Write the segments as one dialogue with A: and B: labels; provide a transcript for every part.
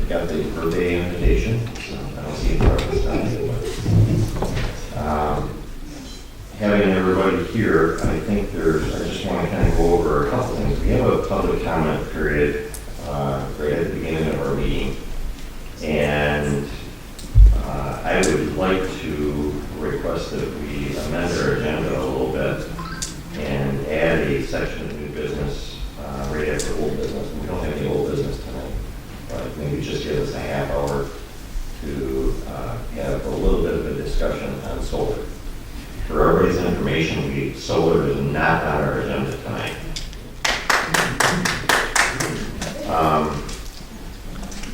A: got the birthday invitation, so I don't see any preference on it. Having everybody here, I think I just want to kind of go over a couple things. We have a public comment period right at the beginning of our meeting. And I would like to request that we amend our agenda a little bit and add a section of new business right after old business. We don't have any old business tonight, but maybe just give us a half hour to have a little bit of a discussion on solar. For everybody's information, solar is not on our agenda tonight.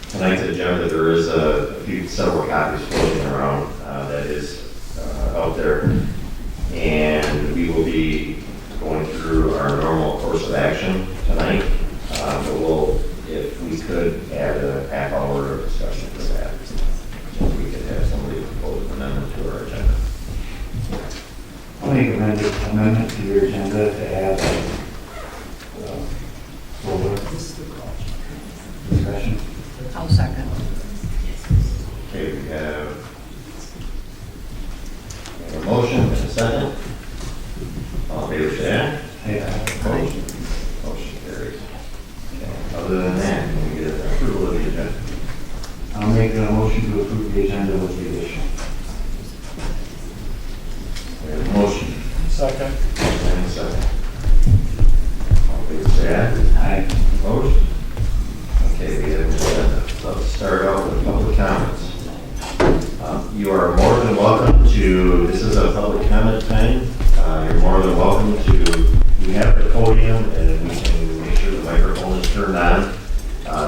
A: Tonight's agenda, there is several copies floating around that is out there, and we will be going through our normal course of action tonight. But if we could add a half hour of discussion for that, so we could have somebody propose an amendment to our agenda.
B: I'll make an amendment to your agenda to add solar discussion.
C: I'll second.
A: Okay, we have a motion and a second. All in favor, say aye. Opposed? Motion carries. Okay. Other than that, can we get approval of the agenda?
B: I'll make a motion to approve the agenda with the addition.
A: We have a motion.
D: Second.
A: And a second. All in favor, say aye.
B: Aye.
A: Opposed? Okay, we have an agenda. Let's start out with public comments. You are more than welcome to, this is a public comment time. You're more than welcome to, we have the podium and we can make sure the microphone is turned on.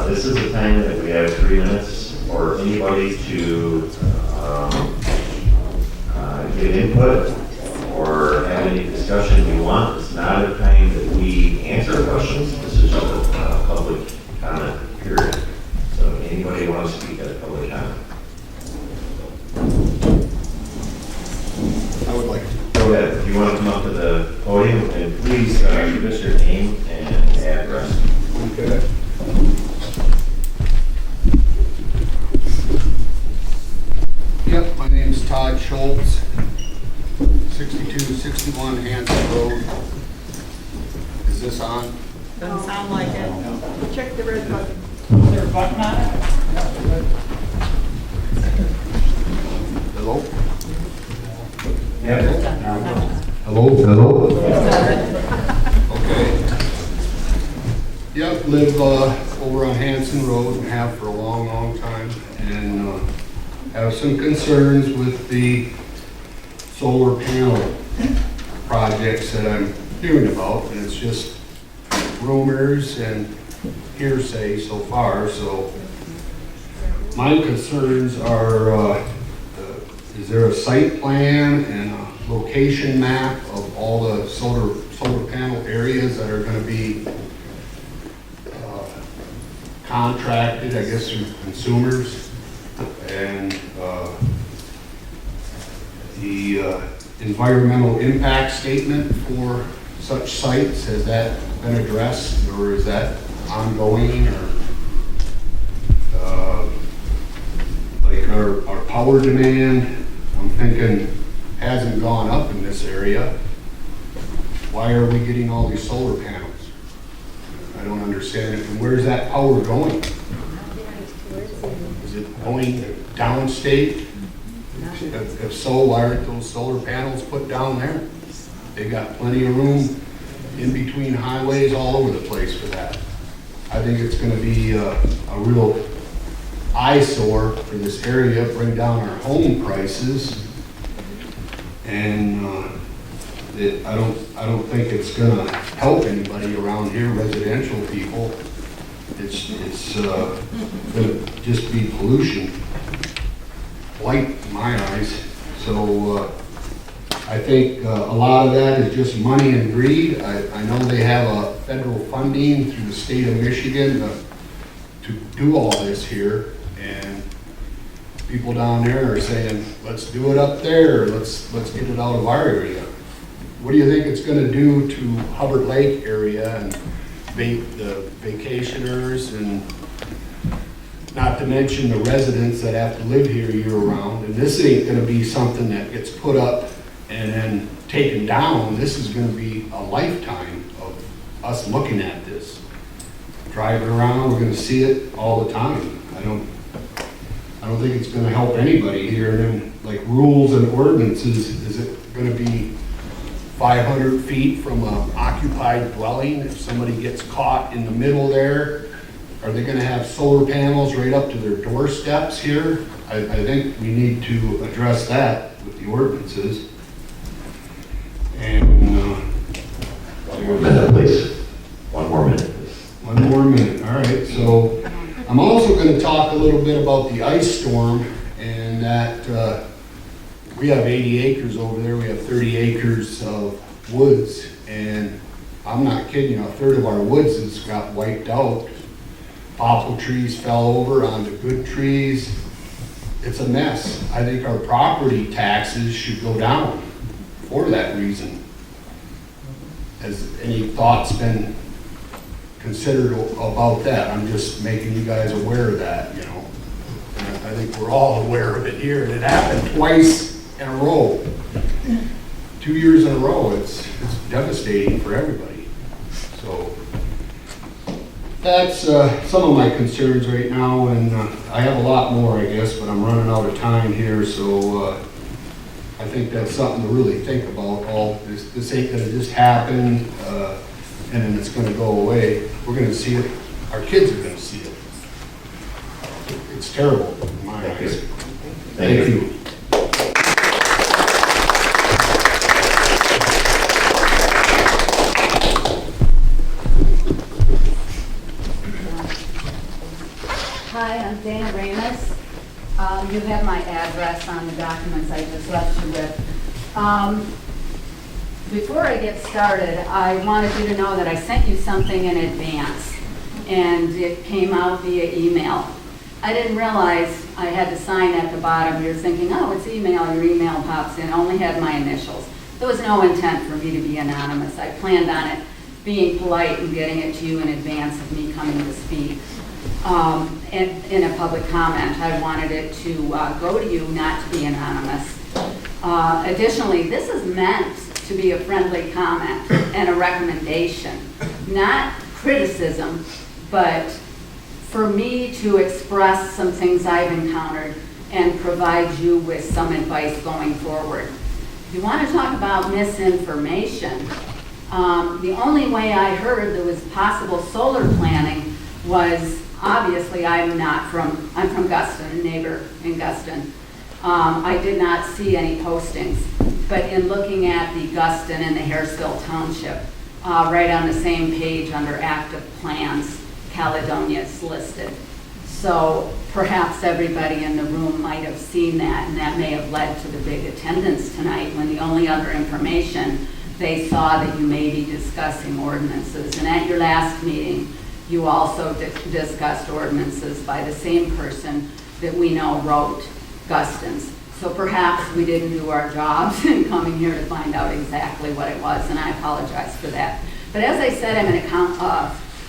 A: This is the time that we have 3 minutes for anybody to give input or have any discussion you want. It's not a time that we answer questions. This is just a public comment period. So anybody who wants to speak at a public comment.
D: I would like to.
A: Go ahead. If you want to come up to the podium, and please give us your name and address.
D: Okay. Yep, my name is Todd Schultz, 6261 Hanson Road. Is this on?
C: Doesn't sound like it. Check the red button.
E: Is there a button on it?
D: Hello?
B: Yep.
D: Hello? Hello? Okay. Yep, live over on Hanson Road and have for a long, long time. And have some concerns with the solar panel projects that I'm hearing about. And it's just rumors and hearsay so far. So my concerns are, is there a site plan and a location map of all the solar panel areas that are going to be contracted, I guess, through consumers? And the environmental impact statement for such sites, has that been addressed, or is that ongoing? Or like our power demand, I'm thinking, hasn't gone up in this area. Why are we getting all these solar panels? I don't understand it. And where's that power going? Is it going downstate? If so, why aren't those solar panels put down there? They got plenty of room in between highways all over the place for that. I think it's going to be a real eyesore for this area, bring down our home prices, and I don't think it's going to help anybody around here, residential people. It's going to just be pollution, light in my eyes. So I think a lot of that is just money and greed. I know they have a federal funding through the state of Michigan to do all this here, and people down there are saying, let's do it up there, let's get it out of our area. What do you think it's going to do to Hubbard Lake area and the vacationers and not to mention the residents that have to live here year-round. And this ain't gonna be something that gets put up and then taken down. This is gonna be a lifetime of us looking at this. Driving around, we're gonna see it all the time. I don't think it's gonna help anybody here. And then, like, rules and ordinances, is it gonna be 500 feet from an occupied dwelling? If somebody gets caught in the middle there, are they gonna have solar panels right up to their doorsteps here? I think we need to address that with the ordinances. And,
A: One more minute, please. One more minute, please.
D: one more minute, all right. So I'm also gonna talk a little bit about the ice storm, and that we have 80 acres over there. We have 30 acres of woods, and I'm not kidding you, a third of our woods has got wiped out. Poplar trees fell over onto good trees. It's a mess. I think our property taxes should go down for that reason. Has any thoughts been considered about that? I'm just making you guys aware of that, you know. And I think we're all aware of it here, and it happened twice in a row. 2 years in a row. It's devastating for everybody. So that's some of my concerns right now, and I have a lot more, I guess, but I'm running out of time here, so I think that's something to really think about. All this ain't gonna just happen, and then it's gonna go away. We're gonna see it. Our kids are gonna see it. It's terrible in my
A: Thank you.
D: eyes.
A: Thank you.
E: Hi, I'm Dana Ramus. You have my address on the documents I just left you with. Before I get started, I wanted you to know that I sent you something in advance, and it came out via email. I didn't realize I had to sign at the bottom. You're thinking, oh, it's email, your email pops in. I only had my initials. There was no intent for me to be anonymous. I planned on it being polite and getting it to you in advance of me coming to speak. In a public comment, I wanted it to go to you, not to be anonymous. Additionally, this is meant to be a friendly comment and a recommendation, not criticism, but for me to express some things I've encountered and provide you with some advice going forward. If you want to talk about misinformation, the only way I heard there was possible solar planning was, obviously, I'm from Guston, a neighbor in Guston. I did not see any postings, but in looking at the Guston and the Harrisville Township, right on the same page under active plans, Caledonia is listed. So perhaps everybody in the room might have seen that, and that may have led to the big attendance tonight, when the only other information they saw that you may be discussing ordinances. And at your last meeting, you also discussed ordinances by the same person that we know wrote Guston's. So perhaps we didn't do our jobs in coming here to find out exactly what it was, and I apologize for that. But as I said, I'm an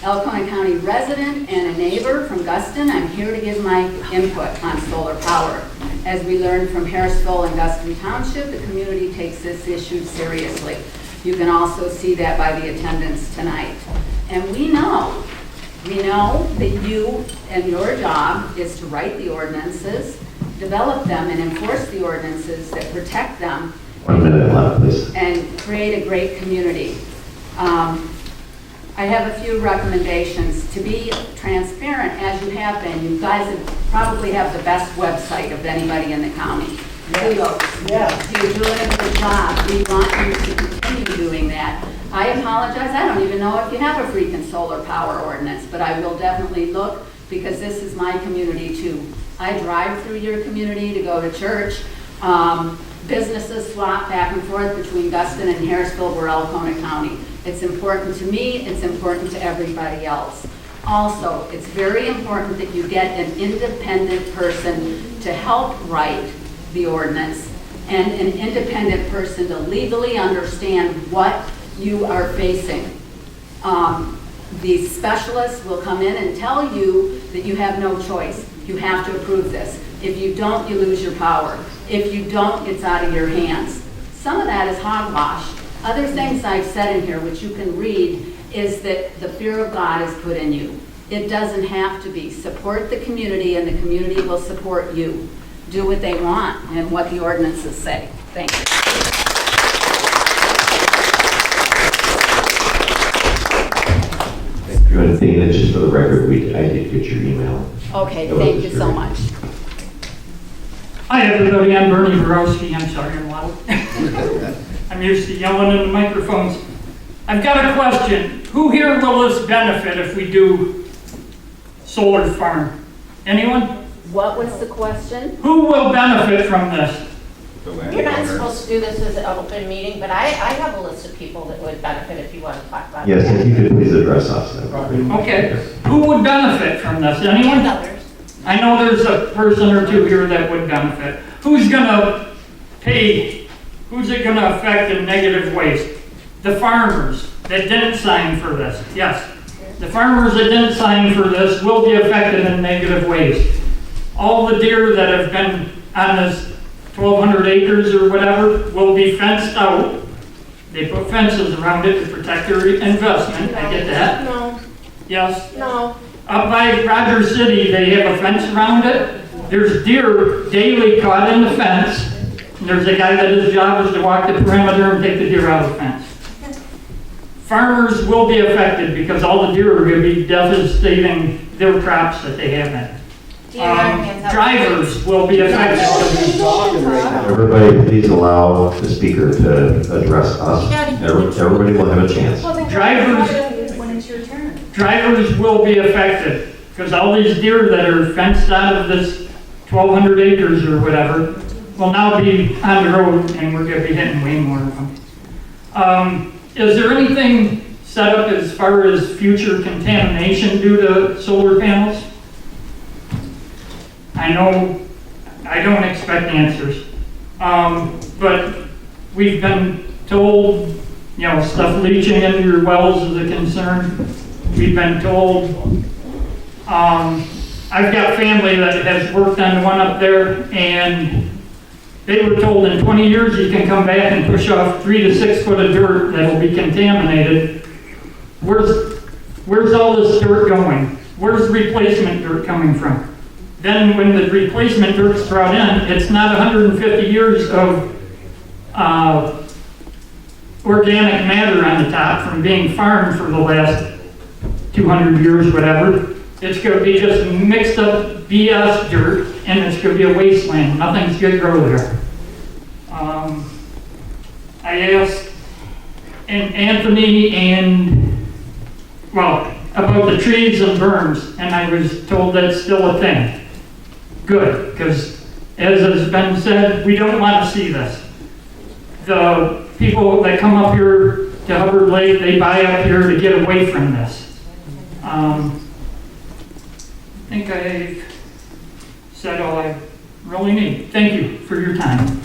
E: Alcona County resident and a neighbor from Guston. I'm here to give my input on solar power. As we learned from Harrisville and Guston Township, the community takes this issue seriously. You can also see that by the attendance tonight. And we know that you and your job is to write the ordinances, develop them, and enforce the ordinances that protect them.
A: 1 minute left, please.
E: And create a great community. I have a few recommendations. To be transparent, as you have been, you guys probably have the best website of anybody in the county. You're doing a good job. We want you to continue doing that. I apologize, I don't even know if you have a freaking solar power ordinance, but I will definitely look, because this is my community too. I drive through your community to go to church. Businesses swap back and forth between Guston and Harrisville. We're Alcona County. It's important to me, it's important to everybody else. Also, it's very important that you get an independent person to help write the ordinance, and an independent person to legally understand what you are facing. The specialists will come in and tell you that you have no choice. you have to approve this. If you don't, you lose your power. If you don't, it's out of your hands. Some of that is hogwash. Other things I've said in here, which you can read, is that the fear of God is put in you. It doesn't have to be. Support the community, and the community will support you. Do what they want and what the ordinances say. Thank you.
A: Good thing that just for the record, I did get your email.
E: Okay, thank you so much.
F: Hi, everybody. I'm Bernie Borowski. I'm sorry I'm loud. I'm used to yelling in the microphones. I've got a question. Who here will this benefit if we do solar farm? Anyone?
E: What was the question?
F: Who will benefit from this?
G: You're not supposed to do this as an open meeting, but I have a list of people that would benefit if you want to talk about it.
A: Yes, if you could please address us.
F: Okay. Who would benefit from this? Anyone?
G: And others.
F: I know there's a person or two here that would benefit. Who's gonna pay? Who's it gonna affect in negative ways? The farmers that didn't sign for this. Yes. The farmers that didn't sign for this will be affected in negative ways. All the deer that have been on this 1,200 acres or whatever will be fenced out. They put fences around it to protect their investment. I get that.
G: No,
F: Yes.
G: no.
F: Up by Rogers City, they have a fence around it. There's deer daily caught in the fence. And there's a guy that his job is to walk the perimeter and take the deer out of the fence. Farmers will be affected because all the deer are going to be devastating their crops that they have in. Drivers will be affected.
A: Everybody, please allow the speaker to address us. Everybody will have a chance.
F: Drivers will be affected because all these deer that are fenced out of this 1,200 acres or whatever will now be on the road, and we're going to be hitting way more of them. Is there anything set up as far as future contamination due to solar panels? I know I don't expect answers, but we've been told, you know, stuff leaching into your wells is a concern. We've been told, I've got family that has worked on one up there, and they were told in 20 years you can come back and push off 3 to 6 foot of dirt that will be contaminated. Where's all this dirt going? Where's replacement dirt coming from? Then when the replacement dirt's brought in, it's not 150 years of organic matter on the top from being farmed for the last 200 years, whatever. It's going to be just mixed up BS dirt, and it's going to be a wasteland. Nothing's going to grow there. I asked Anthony about the trees and berms, and I was told that's still a thing. Good, because as has been said, we don't want to see this. The people that come up here to Hubbard Lake, they buy up here to get away from this. I think I've said all I really need. Thank you for your time.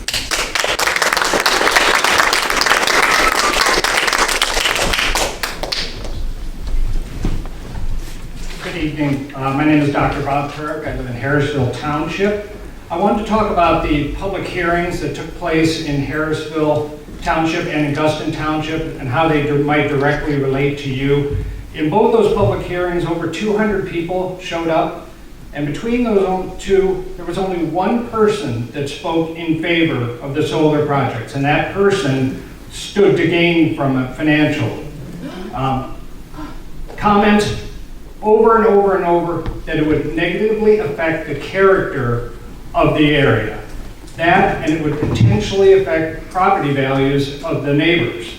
H: Good evening. My name is Dr. Bob Turk. I live in Harrisville Township. I wanted to talk about the public hearings that took place in Harrisville Township and Augustin Township and how they might directly relate to you. In both those public hearings, over 200 people showed up, and between those two, there was only one person that spoke in favor of the solar projects, and that person stood to gain from it financially. Comments over and over and over that it would negatively affect the character of the area. That, and it would potentially affect property values of the neighbors.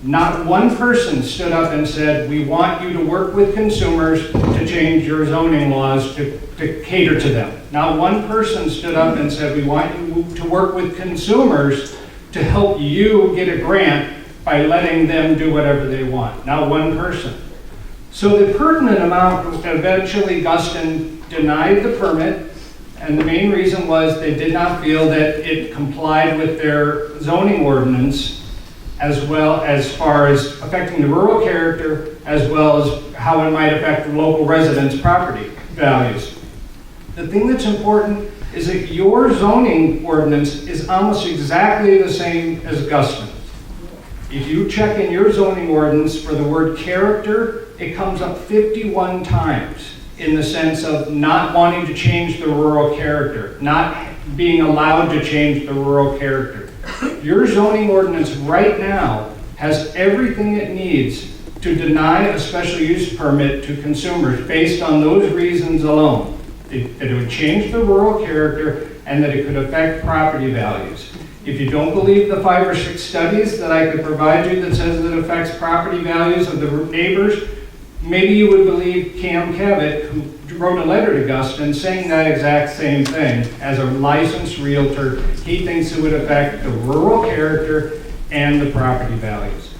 H: Not one person stood up and said, we want you to work with consumers to change your zoning laws to cater to them. Not one person stood up and said, we want you to work with consumers to help you get a grant by letting them do whatever they want. Not one person. So the pertinent amount, eventually Augustin denied the permit, and the main reason was they did not feel that it complied with their zoning ordinance, as well as far as affecting the rural character, as well as how it might affect the local residents' property values. The thing that's important is that your zoning ordinance is almost exactly the same as Guston's. If you check in your zoning ordinance for the word character, it comes up 51 times in the sense of not wanting to change the rural character, not being allowed to change the rural character. Your zoning ordinance right now has everything it needs to deny a special use permit to consumers based on those reasons alone. That it would change the rural character and that it could affect property values. If you don't believe the 5 or 6 studies that I could provide you that says it affects property values of the neighbors, maybe you would believe Cam Cavett, who wrote a letter to Guston saying that exact same thing. As a licensed realtor, he thinks it would affect the rural character and the property values.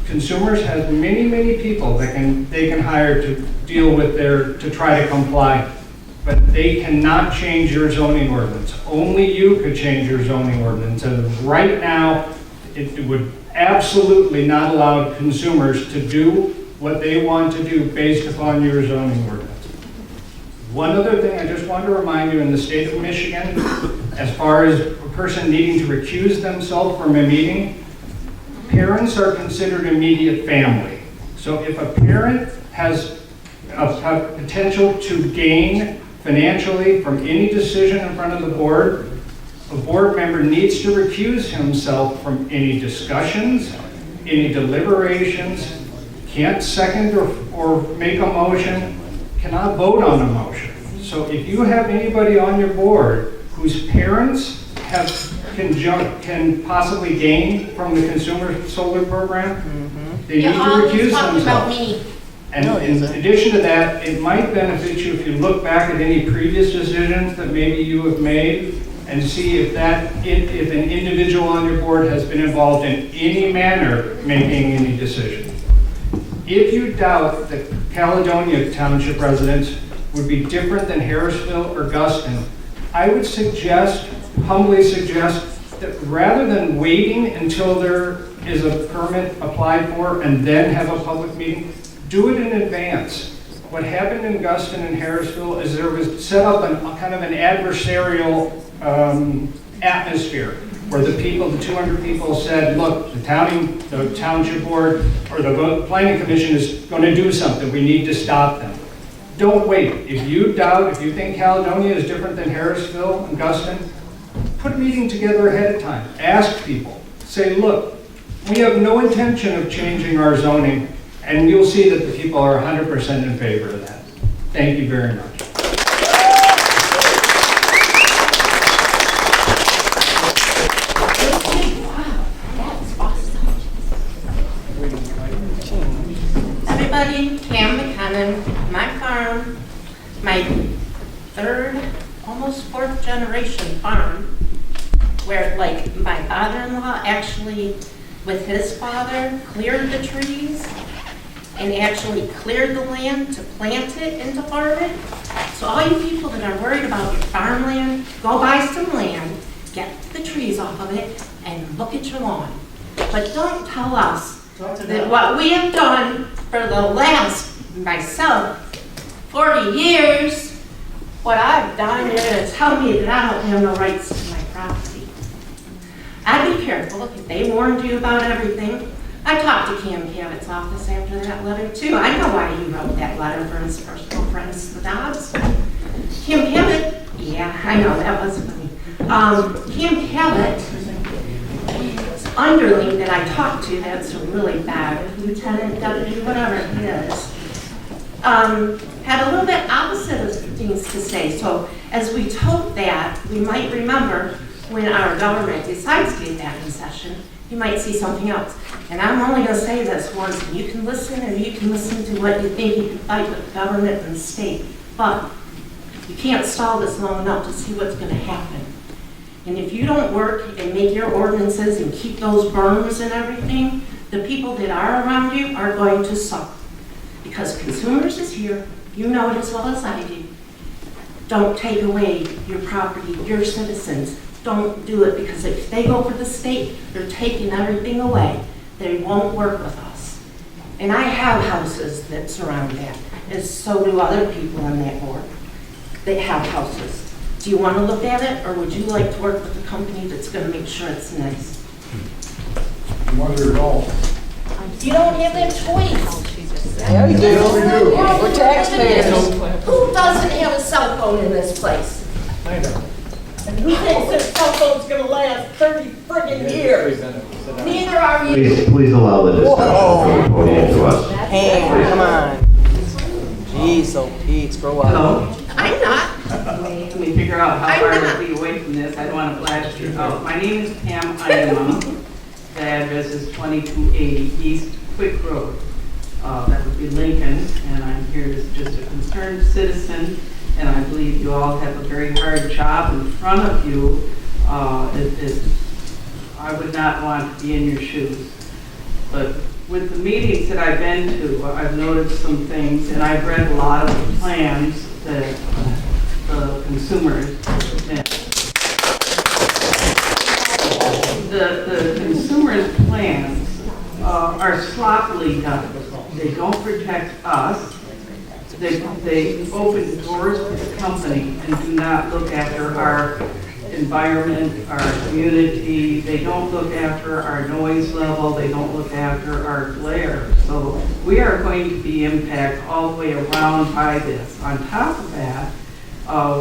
H: Consumers have many, many people that they can hire to deal with to try to comply. But they cannot change your zoning ordinance. Only you could change your zoning ordinance. And right now, it would absolutely not allow consumers to do what they want to do based upon your zoning ordinance. One other thing I just want to remind you, in the state of Michigan, as far as a person needing to recuse themselves from a meeting, parents are considered immediate family. So if a parent has a potential to gain financially from any decision in front of the board, a board member needs to recuse himself from any discussions, any deliberations, can't second or make a motion, cannot vote on a motion. So if you have anybody on your board whose parents can possibly gain from the consumer solar program, they need to recuse
G: talking about
H: themselves.
G: me.
H: And in addition to that, it might benefit you if you look back at any previous decisions that maybe you have made and see if an individual on your board has been involved in any manner making any decision. If you doubt that Caledonia Township residents would be different than Harrisville or Guston, I would humbly suggest that rather than waiting until there is a permit applied for and then have a public meeting, do it in advance. What happened in Guston and Harrisville is there was set up kind of an adversarial atmosphere where the 200 people said, look, the township board or the planning commission is going to do something. We need to stop them. Don't wait. If you think Caledonia is different than Harrisville and Guston, put a meeting together ahead of time. Ask people. Say, look, we have no intention of changing our zoning. And you'll see that the people are 100% in favor of that. Thank you very much.
G: Wow, that's awesome. Everybody, Cam McKinnon, my farm, my 3rd, almost 4th generation farm, where like my father-in-law actually, with his father, cleared the trees and actually cleared the land to plant it and to farm it. So all you people that are worried about your farmland, go buy some land, get the trees off of it, and look at your lawn. But don't tell us that what we have done for the last, myself, 40 years, what I've done, you're gonna tell me that I don't have no rights to my property. I'd be careful if they warned you about everything. I talked to Cam Cavett's office after that letter too. I know why he wrote that letter for his personal friends, the Dobbs. Cam Cavett, yeah, I know, that was funny. Cam Cavett, his underling that I talked to, that's a really bad lieutenant, deputy, whatever he is, had a little bit opposite of things to say. So as we told that, we might remember when our government decides to get back in session, you might see something else. And I'm only going to say this once, and you can listen, or you can listen to what you think you can fight with the government and the state. But you can't stall this long enough to see what's going to happen. And if you don't work and make your ordinances and keep those berms and everything, the people that are around you are going to suffer. Because consumers is here, you know it as well as I do. Don't take away your property, your citizens. Don't do it, because if they go for the state, they're taking everything away. They won't work with us. And I have houses that surround that, as so do other people on that board. that have houses. Do you want to look at it, or would you like to work with a company that's going to make sure it's nice?
D: Wonder at all.
G: You don't have that choice.
C: Yeah, you do. We're taxpayers.
G: Who doesn't have a cell phone in this place?
H: I know.
G: And who thinks their cell phone's going to last 30 friggin' years? Neither are you.
A: Please allow the discussion from the podium to us.
C: Hey, come on. Jeez, oh Pete, grow up.
G: I'm not.
I: Let me figure out how far to be away from this. I don't want to blast you out. My name is Pam Ayama. The address is 2280 East Quick Road. That would be Lincoln, and I'm here as just a concerned citizen, and I believe you all have a very hard job in front of you. I would not want to be in your shoes. But with the meetings that I've been to, I've noticed some things, and I've read a lot of the plans that the consumers submit. The consumers' plans are sloppily done. They don't protect us. They open doors to the company and do not look after our environment, our community. They don't look after our noise level. They don't look after our glare. So we are going to be impacted all the way around by this. On top of that,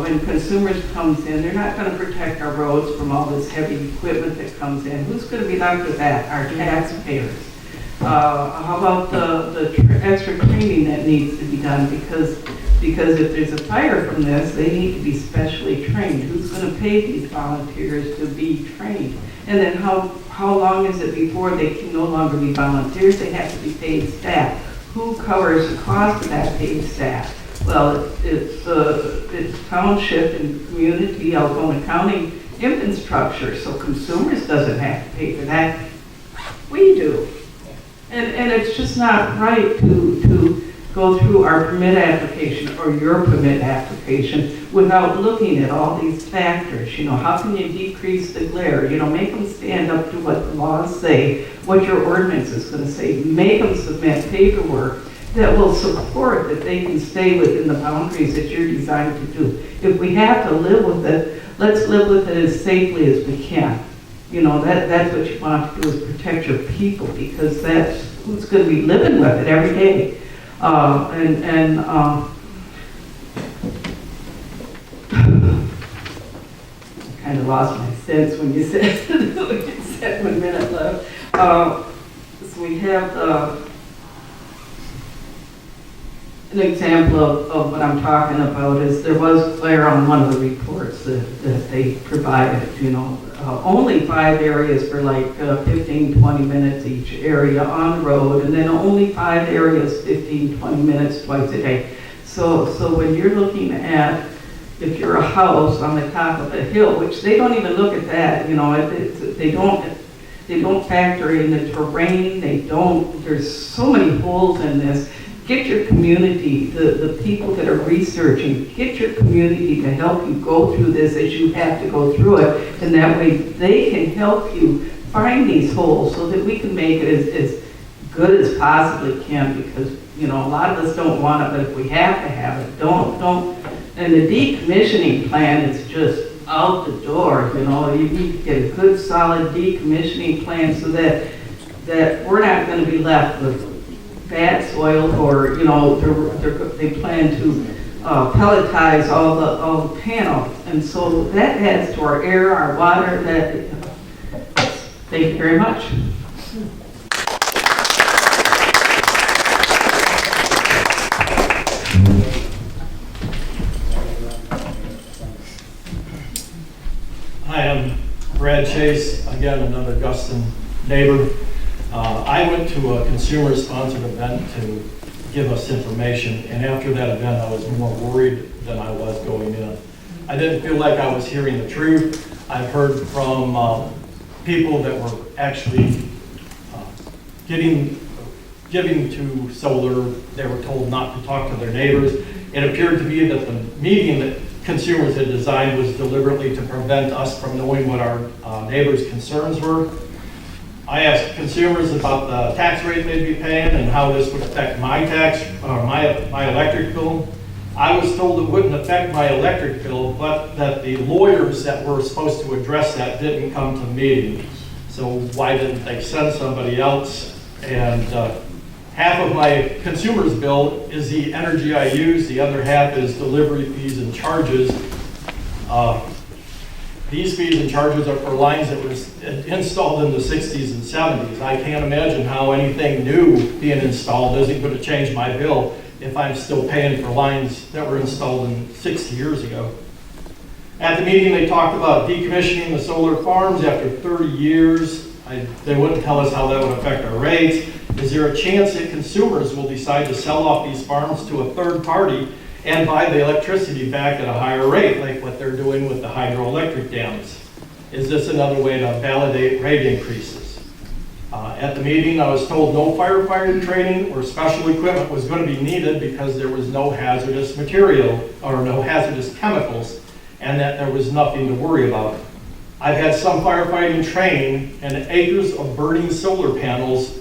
I: when consumers comes in, they're not going to protect our roads from all this heavy equipment that comes in. Who's going to be left with that? Our taxpayers. How about the extra training that needs to be done? Because if there's a fire from this, they need to be specially trained. Who's going to pay these volunteers to be trained? And then how long is it before they can no longer be volunteers? They have to be paid staff. Who covers the cost of that paid staff? Well, it's township and community, Algona County infrastructure, so consumers doesn't have to pay for that. We do. And it's just not right to go through our permit application or your permit application without looking at all these factors. You know, how can you decrease the glare? You know, make them stand up to what the laws say, what your ordinance is going to say. Make them submit paperwork that will support that they can stay within the boundaries that you're designed to do. If we have to live with it, let's live with it as safely as we can. You know, that's what you want to do, is protect your people, because that's who's going to be living with it every day. Kind of lost my sense when you said, 1 minute left. So we have an example of what I'm talking about is there was glare on one of the reports that they provided, you know, only 5 areas for like 15, 20 minutes each area on the road, and then only 5 areas 15, 20 minutes twice a day. So when you're looking at, if you're a house on the top of a hill, which they don't even look at that, you know, they don't factor in the terrain, there's so many holes in this. Get your community, the people that are researching, get your community to help you go through this as you have to go through it. And that way they can help you find these holes so that we can make it as good as possibly can, because, you know, a lot of us don't want it, but if we have to have it, don't. And the decommissioning plan is just out the door, you know. You need to get a good solid decommissioning plan so that we're not going to be left with bad soil, or, you know, they plan to pelletize all the panels, and so that adds to our air, our water. Thank you very much.
J: Hi, I'm Brad Chase, again another Guston neighbor. I went to a consumer-sponsored event to give us information, and after that event, I was more worried than I was going in. I didn't feel like I was hearing the truth. I've heard from people that were actually giving to solar. They were told not to talk to their neighbors. It appeared to be that the meeting that consumers had designed was deliberately to prevent us from knowing what our neighbors' concerns were. I asked consumers about the tax rate they'd be paying and how this would affect my tax, or my electric bill. I was told it wouldn't affect my electric bill, but that the lawyers that were supposed to address that didn't come to the meeting. So why didn't they send somebody else? And half of my consumer's bill is the energy I use, the other half is delivery fees and charges. These fees and charges are for lines that were installed in the 60s and 70s. I can't imagine how anything new being installed isn't going to change my bill if I'm still paying for lines that were installed in 60 years ago. At the meeting, they talked about decommissioning the solar farms after 30 years. They wouldn't tell us how that would affect our rates. Is there a chance that consumers will decide to sell off these farms to a third party and buy the electricity back at a higher rate, like what they're doing with the hydroelectric dams? Is this another way to validate rate increases? At the meeting, I was told no firefighting training or special equipment was going to be needed because there was no hazardous material or no hazardous chemicals, and that there was nothing to worry about. I've had some firefighting training, and acres of burning solar panels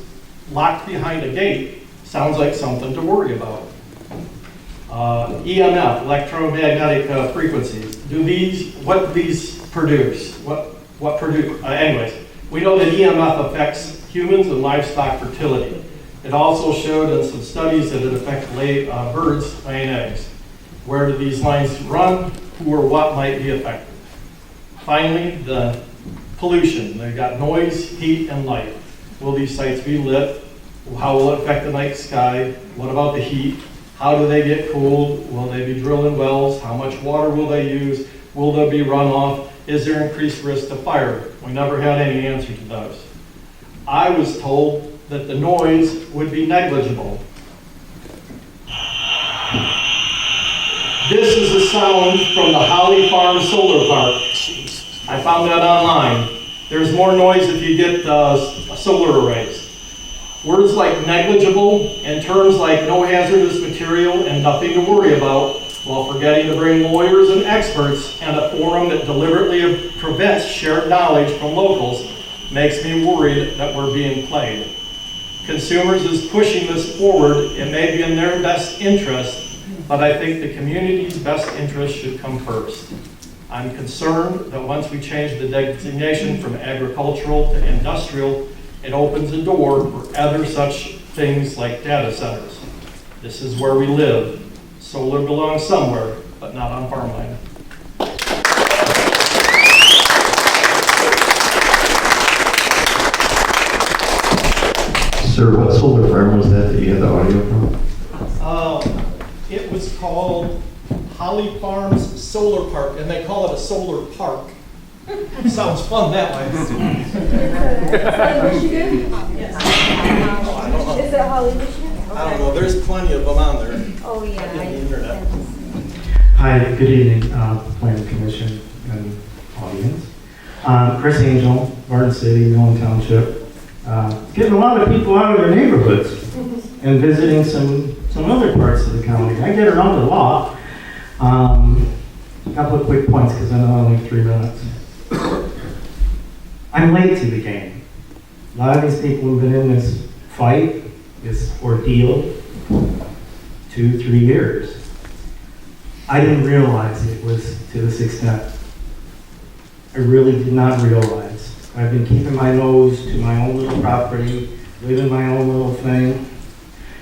J: locked behind a gate sounds like something to worry about. EMF, electromagnetic frequencies. What do these produce? What produce? Anyways, we know that EMF affects humans and livestock fertility. It also showed in some studies that it affects birds laying eggs. Where do these lines run? Who or what might be affected? Finally, the pollution. They've got noise, heat, and light. Will these sites be lit? How will it affect the night sky? What about the heat? How do they get cooled? Will they be drilling wells? How much water will they use? Will there be runoff? Is there increased risk to fire? We never had any answer to those. I was told that the noise would be negligible. This is the sound from the Holly Farm Solar Park. I found that online. There's more noise if you get solar arrays. Words like negligible and terms like no hazardous material and nothing to worry about, while forgetting to bring lawyers and experts and a forum that deliberately prevents shared knowledge from locals, makes me worried that we're being played. Consumers is pushing this forward. It may be in their best interest, but I think the community's best interest should come first. I'm concerned that once we change the designation from agricultural to industrial, it opens the door for other such things like data centers. This is where we live. Solar belongs somewhere, but not on farmland.
A: Sir, what solar farm was that you had the audio from?
J: It was called Holly Farms Solar Park, and they call it a solar park. Sounds fun that way.
K: Michigan? Yes. Is it Holly, Michigan?
J: I don't know, there's plenty of them on there.
K: Oh, yeah.
J: On the internet.
L: Hi, good evening, Planning Commission and audience. Chris Angel, Garden City, Millen Township. Getting a lot of people out of their neighborhoods and visiting some other parts of the county. I get around a lot. A couple of quick points because I know I only have 3 minutes. I'm late to the game. A lot of these people have been in this fight, this ordeal, 2-3 years. I didn't realize it was to this extent. I really did not realize. I've been keeping my nose to my own little property, living my own little thing.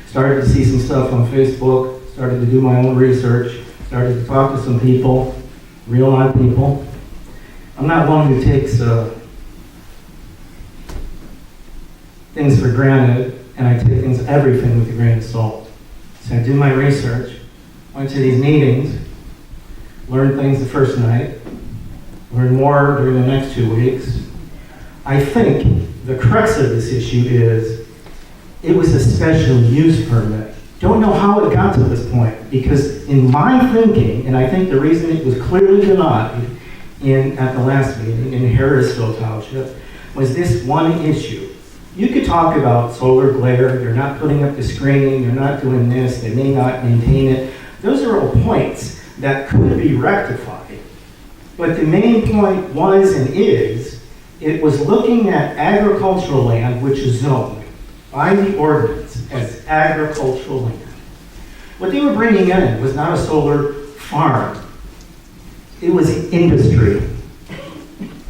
L: Started to see some stuff on Facebook, started to do my own research, started to talk to some people, real live people. I'm not one who takes things for granted, and I take everything with a grain of salt. So I do my research, went to these meetings, learned things the first night, learned more during the next 2 weeks. I think the crux of this issue is it was a special use permit. Don't know how it got to this point, because in my thinking, and I think the reason it was clearly denied at the last meeting in Harrisville Township, was this one issue. You could talk about solar glare, you're not putting up the screening, you're not doing this, they may not maintain it. Those are all points that could be rectified. But the main point was and is, it was looking at agricultural land which is zoned by the ordinance as agricultural land. What they were bringing in was not a solar farm. It was industry.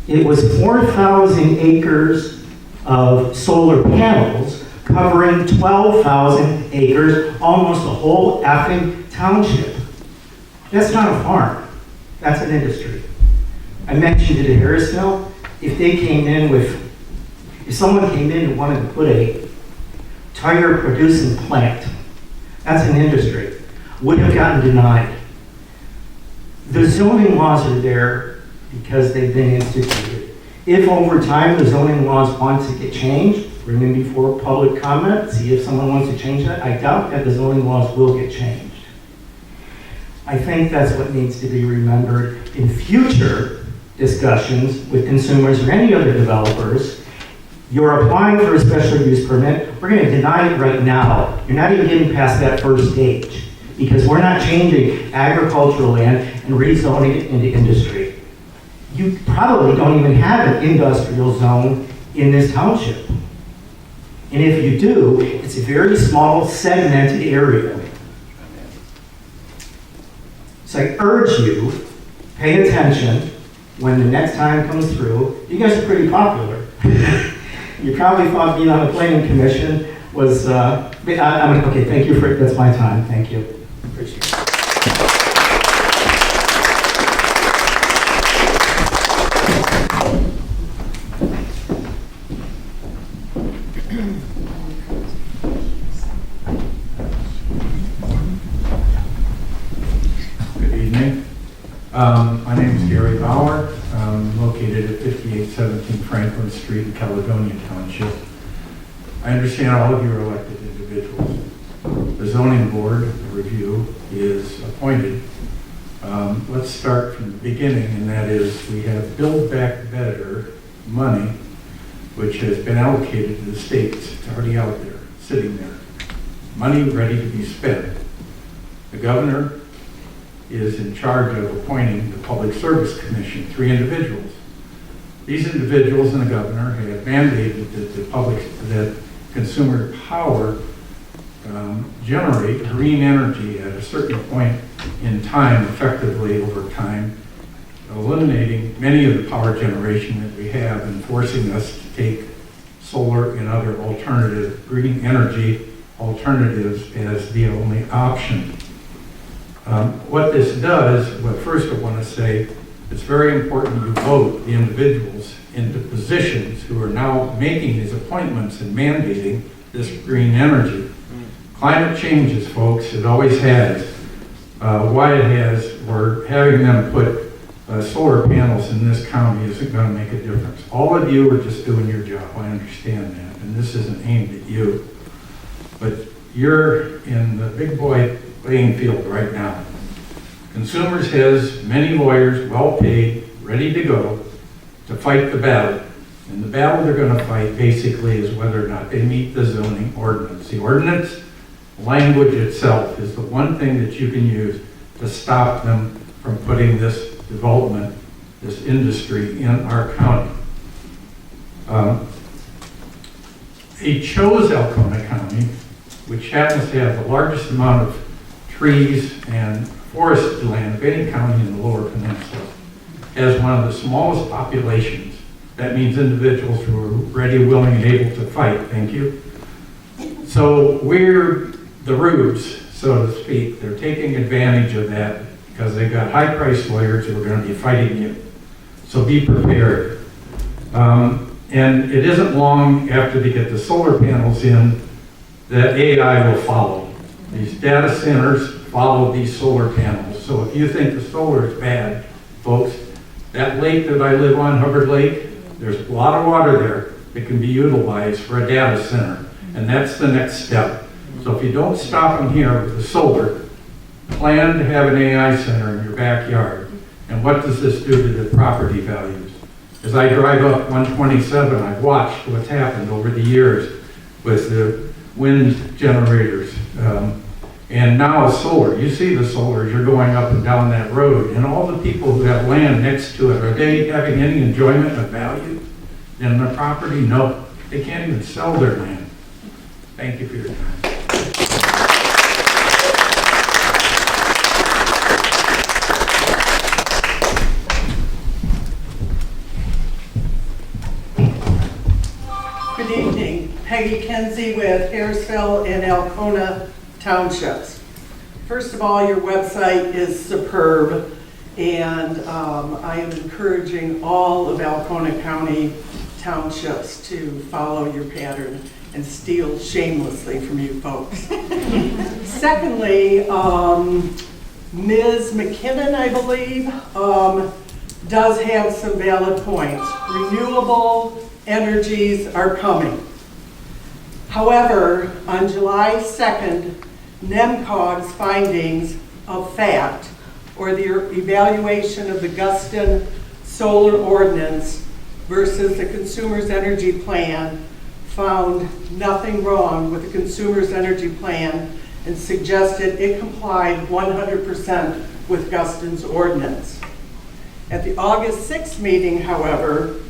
L: It was 4,000 acres of solar panels covering 12,000 acres, almost a whole effing township. That's not a farm. That's an industry. I mentioned it at Harrisville. If someone came in and wanted to put a tire producing plant, that's an industry, would have gotten denied. The zoning laws are there because they've been instituted. If over time the zoning laws want to get changed, bring them before public comment, see if someone wants to change that. I doubt that the zoning laws will get changed. I think that's what needs to be remembered in future discussions with consumers or any other developers. You're applying for a special use permit, we're going to deny it right now. You're not even getting past that first stage because we're not changing agricultural land and rezoning it into industry. You probably don't even have an industrial zone in this township. And if you do, it's a very small segmented area. So I urge you, pay attention when the next time comes through. You guys are pretty popular. You probably thought being on the planning commission was, okay, thank you that's my time, thank you. Appreciate it.
B: Good evening. My name is Gary Bauer. I'm located at 5817 Franklin Street in Caledona Township. I understand all of you are elected individuals. The zoning board review is appointed. Let's start from the beginning, and that is we have Build Back Better money, which has been allocated to the states. It's already out there, sitting there. Money ready to be spent. The governor is in charge of appointing the Public Service Commission, 3 individuals. These individuals and the governor have mandated that consumer power generate green energy at a certain point in time, effectively over time, eliminating many of the power generation that we have and forcing us to take solar and other alternative green energy alternatives as the only option. What this does, well, first I want to say, it's very important you vote the individuals into positions who are now making these appointments and mandating this green energy. Climate changes, folks, it always has. Why it has, or having them put solar panels in this county isn't going to make a difference. All of you are just doing your job, I understand that, and this isn't aimed at you. But you're in the big boy playing field right now. Consumers has many lawyers, well paid, ready to go to fight the battle. And the battle they're going to fight basically is whether or not they meet the zoning ordinance. The ordinance language itself is the one thing that you can use to stop them from putting this development, this industry in our county. He chose Alcona County, which happens to have the largest amount of trees and forest land of any county in the Lower Peninsula, as one of the smallest populations. That means individuals who are ready, willing, and able to fight. Thank you. So we're the rubes, so to speak. They're taking advantage of that because they've got high-priced lawyers who are going to be fighting you. So be prepared. And it isn't long after they get the solar panels in that AI will follow. These data centers follow these solar panels. So if you think the solar is bad, folks, that lake that I live on, Hubbard Lake, there's a lot of water there that can be utilized for a data center. And that's the next step. So if you don't stop them here with the solar, plan to have an AI center in your backyard. And what does this do to the property values? As I drive up 127, I've watched what's happened over the years with the wind generators. And now solar. You see the solar as you're going up and down that road. And all the people who have land next to it, are they having any enjoyment of value in their property? No. They can't even sell their land. Thank you for your time.
M: Peggy Kinsey with Harrisville and Alcona Townships. First of all, your website is superb, and I am encouraging all of Alcona County townships to follow your pattern and steal shamelessly from you folks. Secondly, Ms. McKinnon, I believe, does have some valid points. Renewable energies are coming. However, on July 2nd, NEMCOG's findings of fact, or the evaluation of the Guston solar ordinance versus the Consumer's Energy Plan, found nothing wrong with the Consumer's Energy Plan and suggested it complied 100% with Guston's ordinance. At the August 6th meeting, however,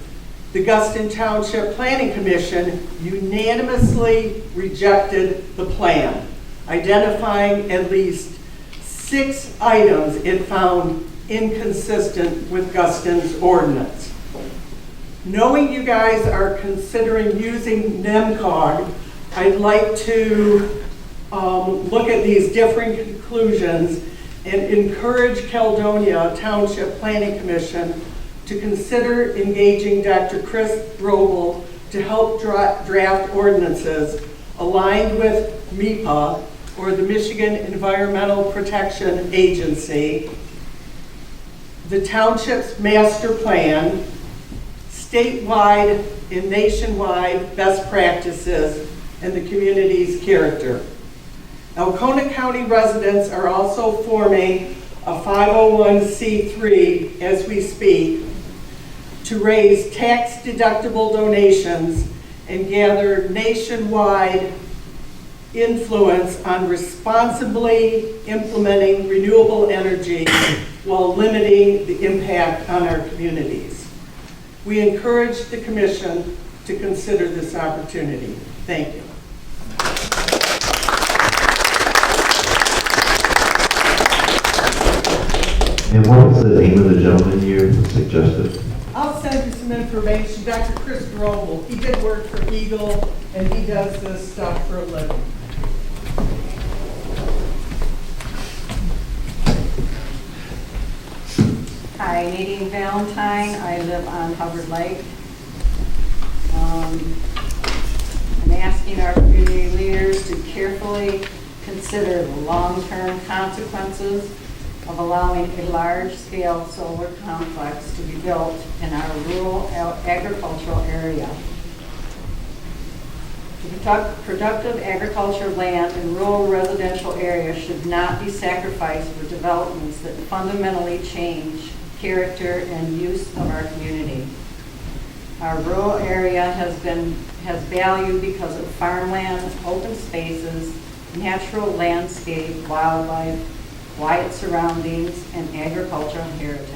M: the Guston Township Planning Commission unanimously rejected the plan, identifying at least 6 items it found inconsistent with Guston's ordinance. Knowing you guys are considering using NEMCOG, I'd like to look at these different conclusions and encourage Caledonia Township Planning Commission to consider engaging Dr. Chris Robel to help draft ordinances aligned with MEPA, or the Michigan Environmental Protection Agency, the township's master plan, statewide and nationwide best practices, and the community's character. Alcona County residents are also forming a 501c3 as we speak to raise tax-deductible donations and gather nationwide influence on responsibly implementing renewable energy while limiting the impact on our communities. We encourage the Commission to consider this opportunity. Thank you.
A: And what was the name of the gentleman you suggested?
M: I'll send you some information. Dr. Chris Grobel, he did work for Eagle, and he does this stuff for a living.
E: Hi, Nadine Valentine. I live on Hubbard Lake. I'm asking our community leaders to carefully consider the long-term consequences of allowing a large-scale solar complex to be built in our rural agricultural area. The productive agricultural land in rural residential areas should not be sacrificed for developments that fundamentally change character and use of our community. Our rural area has value because of farmland, open spaces, natural landscape, wildlife, quiet surroundings, and agricultural heritage.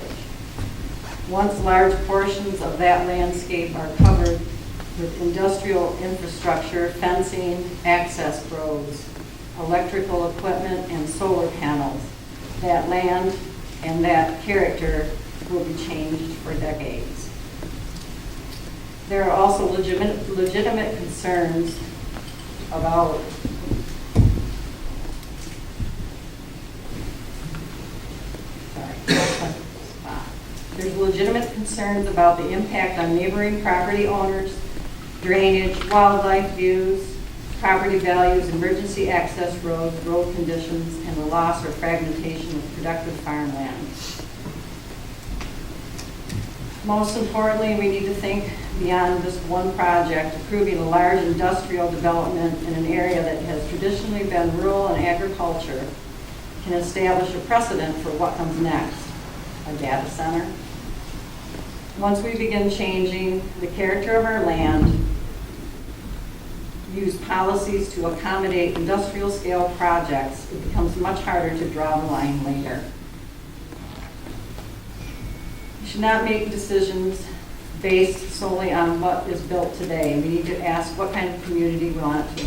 E: Once large portions of that landscape are covered with industrial infrastructure, fencing, access roads, electrical equipment, and solar panels, that land and that character will be changed for decades. There are also legitimate concerns about There's legitimate concerns about the impact on neighboring property owners, drainage, wildlife views, property values, emergency access roads, road conditions, and the loss or fragmentation of productive farmland. Most importantly, we need to think beyond just one project. Approving a large industrial development in an area that has traditionally been rural and agriculture can establish a precedent for what comes next. A data center. Once we begin changing the character of our land, use policies to accommodate industrial scale projects, it becomes much harder to draw the line later. We should not make decisions based solely on what is built today. We need to ask what kind of community we want to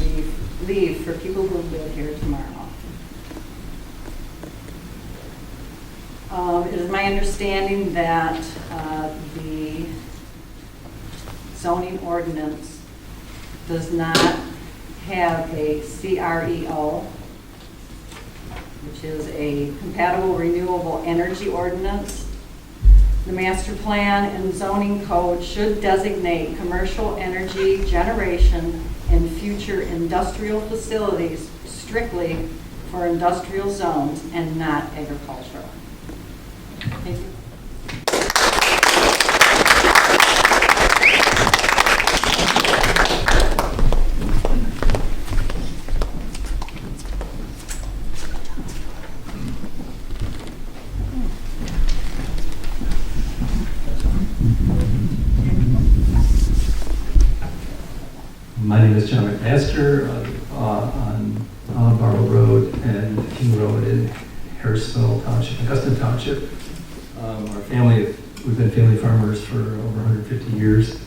E: leave for people who live here tomorrow. It is my understanding that the zoning ordinance does not have a CREO, which is a compatible renewable energy ordinance. The master plan and zoning code should designate commercial energy generation and future industrial facilities strictly for industrial zones and not agricultural. Thank you.
L: My name is John McMaster on Barrow Road and King Road in Harrisville Township, Augusta Township. Our family, we've been family farmers for over 150 years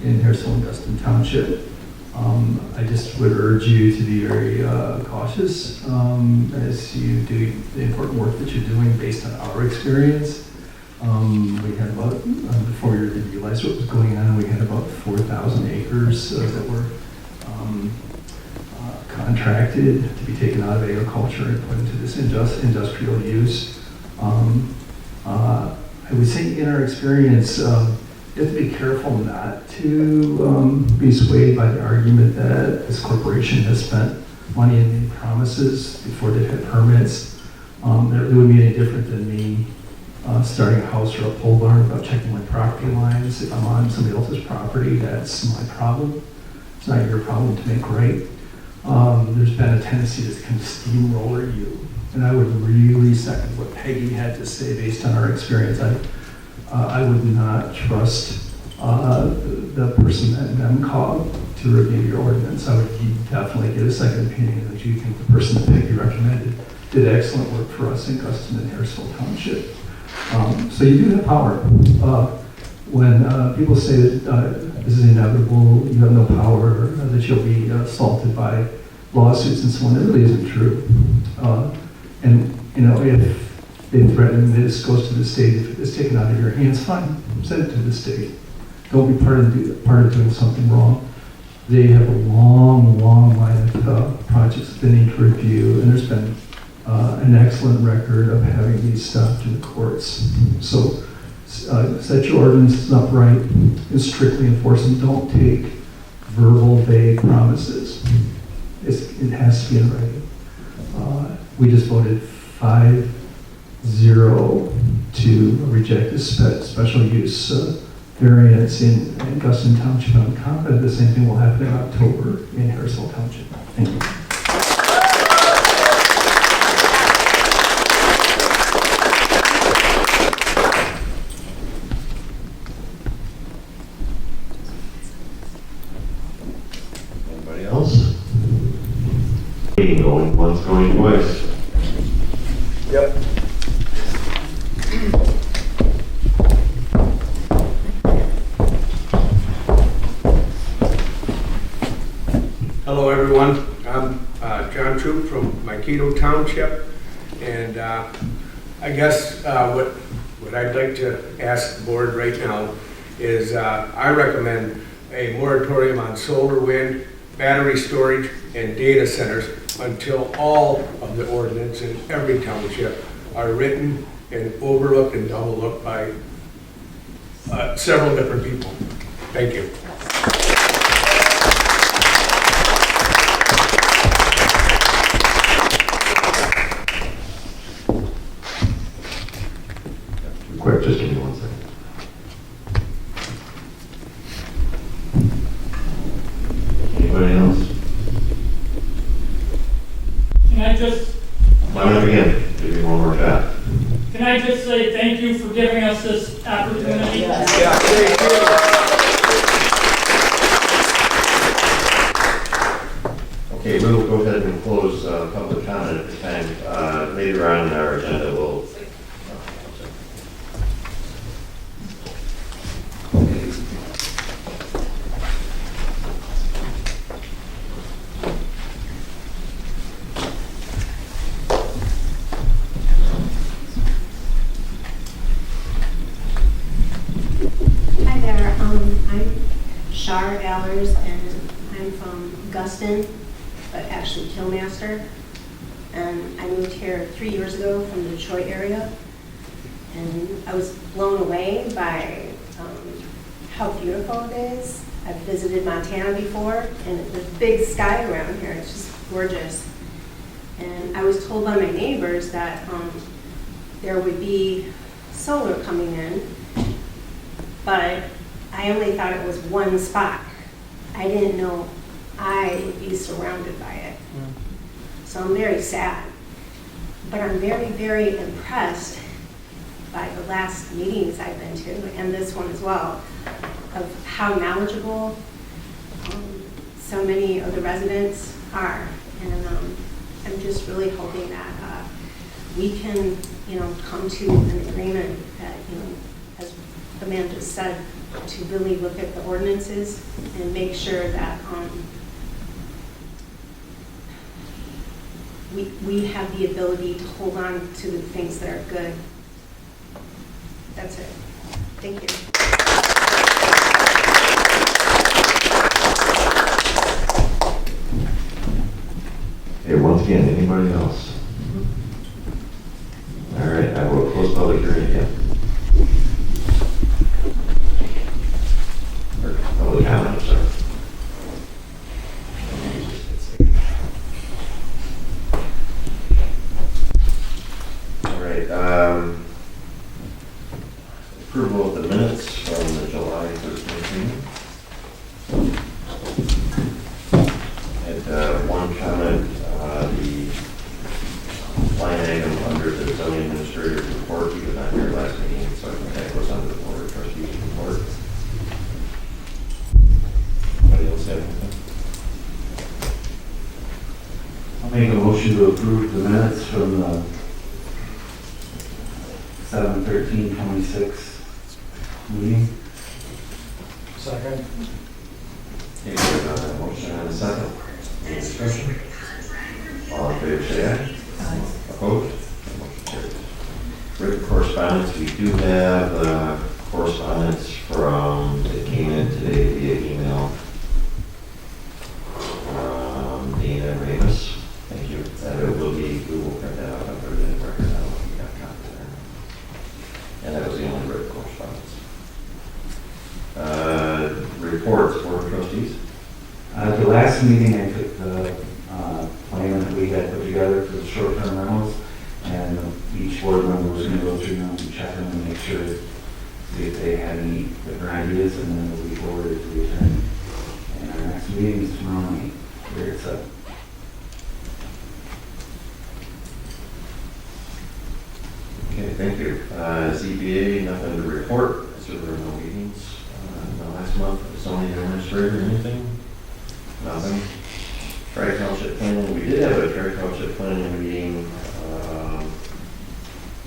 L: in Harrisville and Augusta Township. I just would urge you to be very cautious as you do the important work that you're doing based on our experience. We had about, before you realized what was going on, we had about 4,000 acres that were contracted to be taken out of agriculture and put into this industrial use. I would say in our experience, you have to be careful not to be swayed by the argument that this corporation has spent money and made promises before they've had permits. That it wouldn't be any different than me starting a house or a pole barn without checking my property lines. If I'm on somebody else's property, that's my problem. It's not your problem to make right. There's been a tendency to kind of steamroller you. And I would really second what Peggy had to say based on our experience. I would not trust the person at NEMCOG to review your ordinance. I would definitely get a second opinion that you think the person that Peggy recommended did excellent work for us in Guston and Harrisville Township. So you do have power. When people say that this is inevitable, you have no power, that you'll be assaulted by lawsuits and so on, it really isn't true. And you know, if they threaten this goes to the state, if it's taken out of your hands, fine, send it to the state. Don't be part of doing something wrong. They have a long line of projects that they need to review, and there's been an excellent record of having these stopped in the courts. So set your ordinances up right and strictly enforce them. Don't take verbal, vague promises. It has to be in writing. We just voted 5-0 to reject this special use variance in Guston Township. I'm confident the same thing will happen in October in Harrisville Township. Thank you.
A: Anybody else? Meeting going once, going twice.
N: Yep. Hello, everyone. I'm John Troop from Mankato Township, and I guess what I'd like to ask the board right now is I recommend a moratorium on solar, wind, battery storage, and data centers until all of the ordinance in every township are written and overlooked and double looked by several different people. Thank you.
A: Quick, just give me 1 second. Anybody else?
F: Can I just,
A: Line up again. Give you one more shot.
F: can I just say thank you for giving us this opportunity?
A: Okay, we'll go ahead and close public comment at this time. Later on in our agenda, we'll.
O: Hi there, I'm Shar Allers, and
G: I'm from Guston, but actually Killmaster. And I moved here 3 years ago from the Detroit area. And I was blown away by how beautiful it is. I've visited Montana before, and there's big sky around here. It's just gorgeous. And I was told by my neighbors that there would be solar coming in, but I only thought it was one spot. I didn't know I would be surrounded by it. So I'm very sad. But I'm very, very impressed by the last meetings I've been to, and this one as well, of how knowledgeable so many of the residents are. And I'm just really hoping that we can, come to an agreement that, as the man just said, to really look at the ordinances and make sure that we have the ability to hold on to the things that are good. That's it. Thank you.
A: Okay, once again, anybody else? All right, I will close public hearing again. Or public comment, I'm sorry. All right, approval of the minutes from the July 13th meeting. And one comment, the line item under the zoning administrator's report, he was not here last meeting, so I think that goes under the board of trustees report. Anybody else have anything?
O: I'll make a motion to approve the minutes from the 7/13/26 meeting.
J: Second.
A: Okay, we have a motion and a second. Any discussion? All in favor, say aye. Opposed? Motion carries. Written correspondence, we do have correspondence that came in today via email. Dana Ramus, thank you. We will print that out and put it in the record now. We got copies there. And that was the only written correspondence. Reports, board of trustees.
O: At the last meeting, I took the plan that we had put together for the short-term rentals, and each board member was going to go through them and check them and make sure, see if they had any different ideas, and then we'll be forwarded to the attorney. And our next meeting is tomorrow night, here at 7.
A: Okay, thank you. ZBA, nothing to report. So there were no meetings last month. Zoning administrator, anything? Nothing. Tri-Township planning, we did have a Tri-Township planning meeting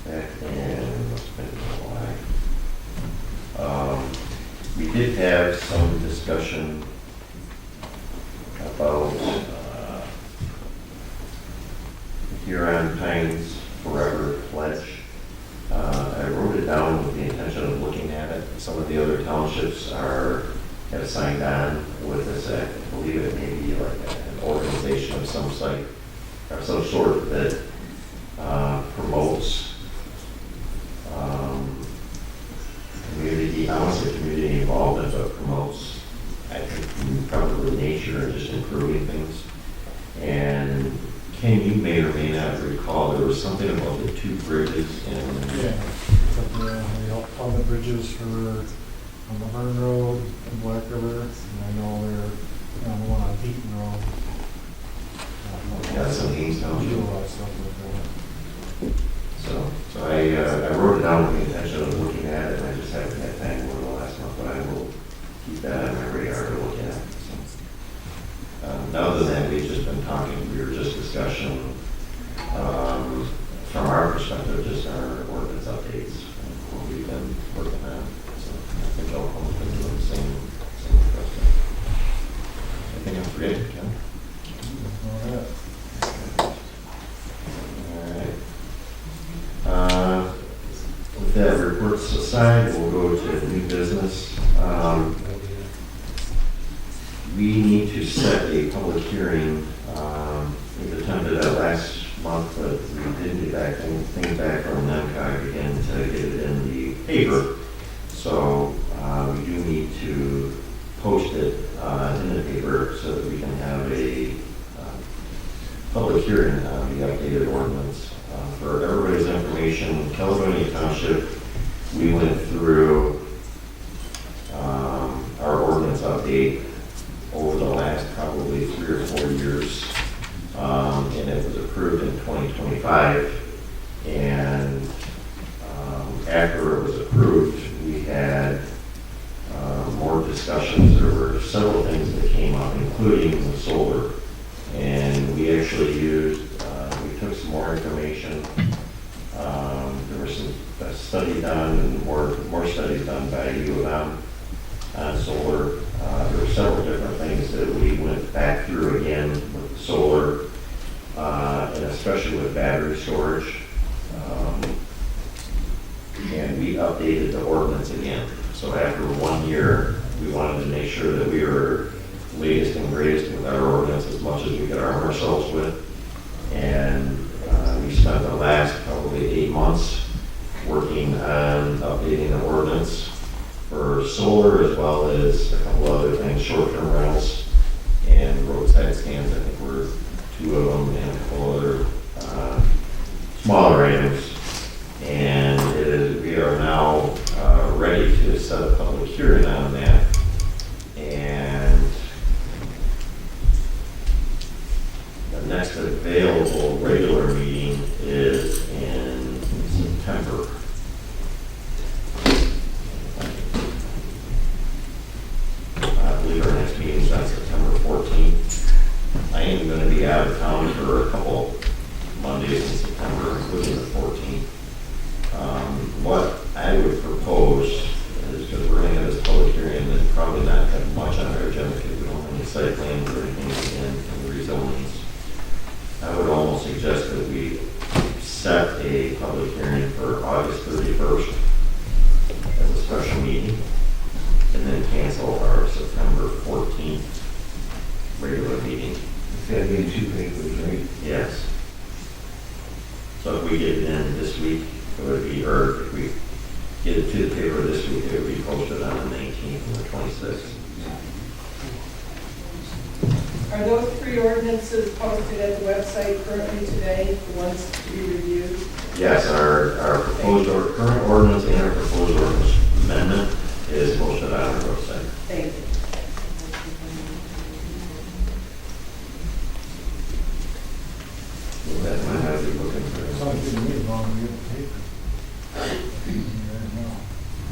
A: back in, what's been July. We did have some discussion about Huron Pines Forever Pledge. I wrote it down with the intention of looking at it. Some of the other townships have signed on with this act. I believe it may be like an organization of some site or some sort that promotes community, I want to say community involvement, but promotes, I think, probably nature and just improving things. And Ken, you may or may not recall, there was something about the 2 bridges in...
P: Yeah, we helped fund the bridges for on the Hearn Road and Black River, and I know they're on the one on Heaton Road.
A: Yeah, some Haynes
P: Do a
A: Township.
P: lot of stuff like that.
A: So I wrote it down with the intention of looking at it, and I just haven't had time over the last month, but I will keep that on my radar to look at. So, other than that, we've just been talking, we were just discussing, from our perspective, just our ordinance updates, and what we've been working on. So I think Oklahoma's been doing the same for us. Anything else for you, Ken?
P: All right.
A: With that, reports aside, we'll go to new business. we need to set a public hearing. We attempted that last month, but we didn't get back things back from NEMCOG again to get it in the paper. So we do need to post it in the paper so that we can have a public hearing on the updated ordinance. For everybody's information, Caledonia Township, we went through our ordinance update over the last probably 3 or 4 years. And it was approved in 2025. And after it was approved, we had more discussions. There were several things that came up, including the solar. And we actually used, we took some more information. There was some study done and more studies done by U of M on solar. There were several different things that we went back through again with solar, and especially with battery storage. And we updated the ordinance again. So after 1 year, we wanted to make sure that we were latest and greatest with our ordinance as much as we could arm ourselves with. And we spent the last probably 8 months working on updating the ordinance for solar, as well as a couple other things, short-term rentals and roadside stands. I think were 2 of them, and a couple other smaller items. And we are now ready to set a public hearing on that. And the next available regular meeting is in September. I believe our next meeting is on September 14th. I am going to be out of town for a couple Mondays in September, including the 14th. What I would propose is, because we're going to have this public hearing and probably not have much on our agenda because we don't have any site plans or anything in the rezonings, I would almost suggest that we set a public hearing for August 31st as a special meeting, and then cancel our September 14th regular meeting.
O: It's got to be in 2 papers, right?
A: Yes. So if we get it in this week, it would be, or if we get it to the paper this week, it would be posted on the 19th and the 26th.
M: Are those 3 ordinances posted at the website currently today, the ones to be reviewed?
A: Yes, our proposed current ordinance and our proposed ordinance amendment is posted on our website.
M: Thank you.
A: That might have to be looking for.
P: Something to me as long as we get the paper.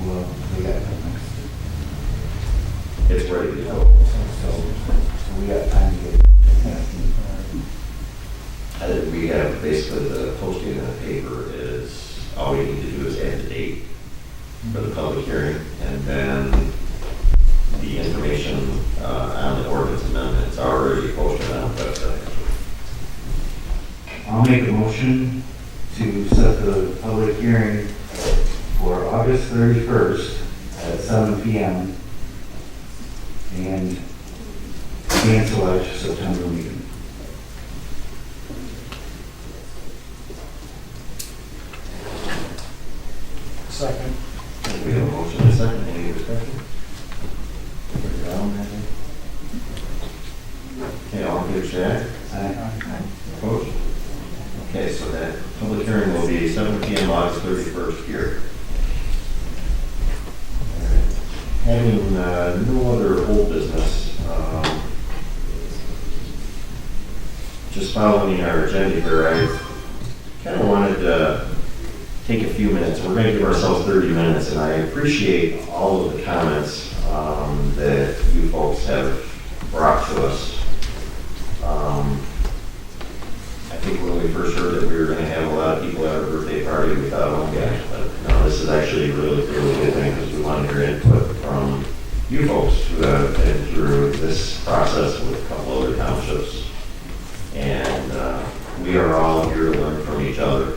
O: Well, we got till next.
A: It's ready to go.
O: So we got time to get.
A: We have basically the posting in the paper is, all we need to do is add the date for the public hearing, and then the information on the ordinance amendment is already posted on the website.
O: I'll make a motion to set the public hearing for August 31st at 7 p.m. and cancel our September meeting.
P: Second.
A: We have a motion and a second. Any discussion? Okay, all in favor, say aye. Opposed? Okay, so that public hearing will be 7 p.m. August 31st here. Having no other old business, just following our agenda here, I kind of wanted to take a few minutes. We're going to give ourselves 30 minutes, and I appreciate all of the comments that you folks have brought to us. I think when we first heard that we were going to have a lot of people at our birthday party, we thought, oh gosh, but no, this is actually a really good thing, because we want to hear input from you folks who have been through this process with a couple other townships. And we are all here to learn from each other.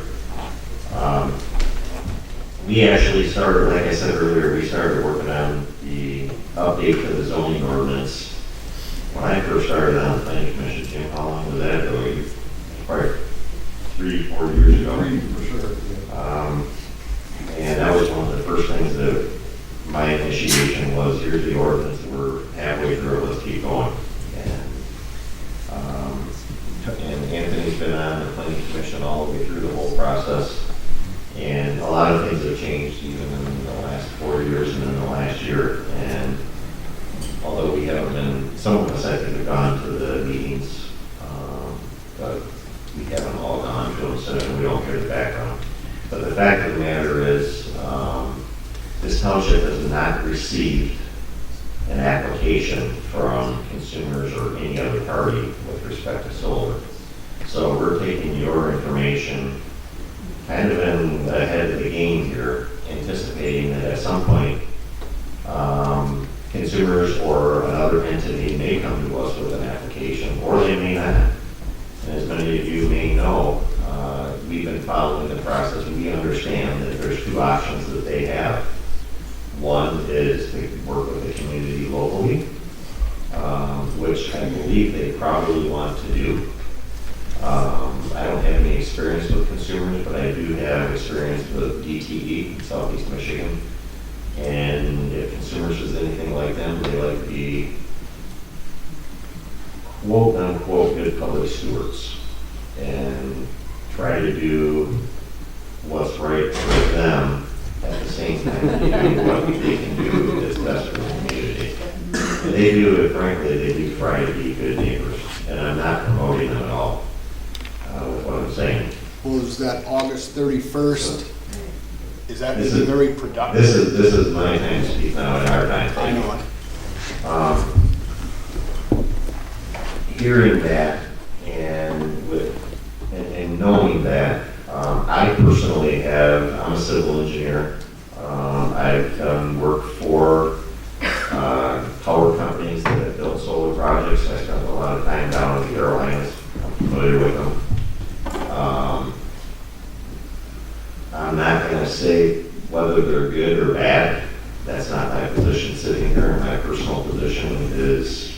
A: We actually started, like I said earlier, we started working on the update to the zoning ordinance when I first started on the planning commission, Jim, how long was that ago? Probably 3-4 years ago.
D: For sure.
A: And that was one of the first things that my initiation was, here's the ordinance, we're halfway through it, let's keep going. And Anthony's been on the planning commission all the way through the whole process. And a lot of things have changed even in the last 4 years and in the last year. And although we haven't been, some of us I think have gone to the meetings, but we haven't all gone to them, so we don't hear the background. But the fact of the matter is, this township has not received an application from consumers or any other party with respect to solar. So we're taking your information kind of in ahead of the game here, anticipating that at some point, consumers or another entity may come to us with an application, or they may not. And as many of you may know, we've been following the process. We understand that there's two options that they have. One is to work with the community locally, which I believe they probably want to do. I don't have any experience with consumers, but I do have experience with DTE in Southeast Michigan. And if consumers is anything like them, they like to be quote unquote good public stewards and try to do what's right for them at the same time doing what they can do that's best for the community. And they do it, frankly, they do try to be good neighbors. And I'm not promoting them at all with what I'm saying.
D: Was that August 31st? Is that
A: This is
D: very productive?
A: This is my time to speak now and our time.
D: I know it.
A: Hearing that and knowing that, I personally I'm a civil engineer. I've done work for power companies that have built solar projects. I spent a lot of time down in the Carolinas. I'm familiar with them. I'm not going to say whether they're good or bad. That's not my position sitting here. My personal position is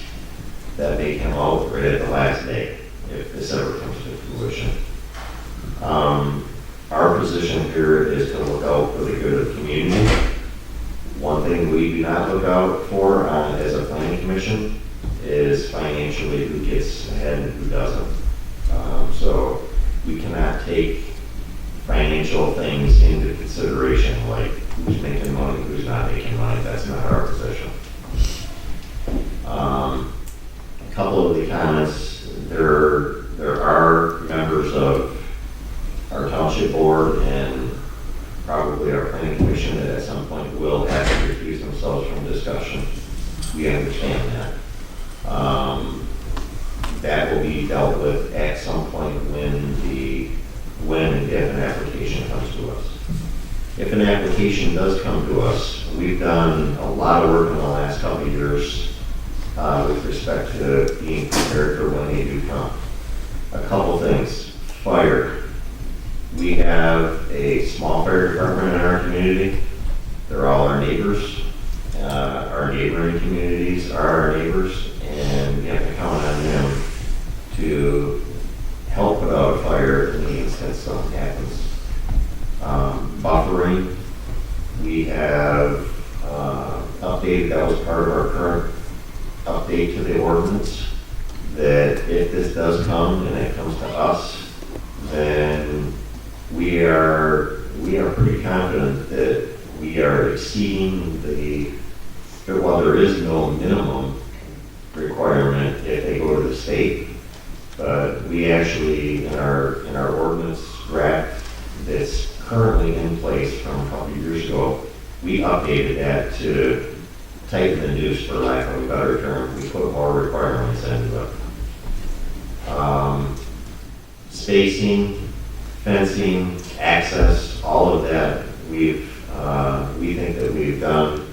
A: that they come out right at the last day, if this ever comes to fruition. Our position here is to look out for the good of the community. One thing we do not look out for as a planning commission is financially who gets ahead and who doesn't. So we cannot take financial things into consideration, like who's making money, who's not making money. That's not our position. A couple of the comments, there are members of our township board and probably our planning commission that at some point will have to recuse themselves from discussion. We understand that. That will be dealt with at some point when and if an application comes to us. If an application does come to us, we've done a lot of work in the last couple of years with respect to being prepared for when they do come. A couple things. Fire. We have a small fire department in our community. They're all our neighbors. Our neighboring communities are our neighbors, and we have to count on them to help put out a fire in the instance something happens. Buffering, we have updated, that was part of our current update to the ordinance, that if this does come and it comes to us, then we are pretty confident that we are exceeding while there is no minimum requirement if they go to the state, but we actually, in our ordinance draft that's currently in place from a couple of years ago, we updated that to tighten the noose, for lack of a better term. We put more requirements into it. Spacing, fencing, access, all of that, we think that we've done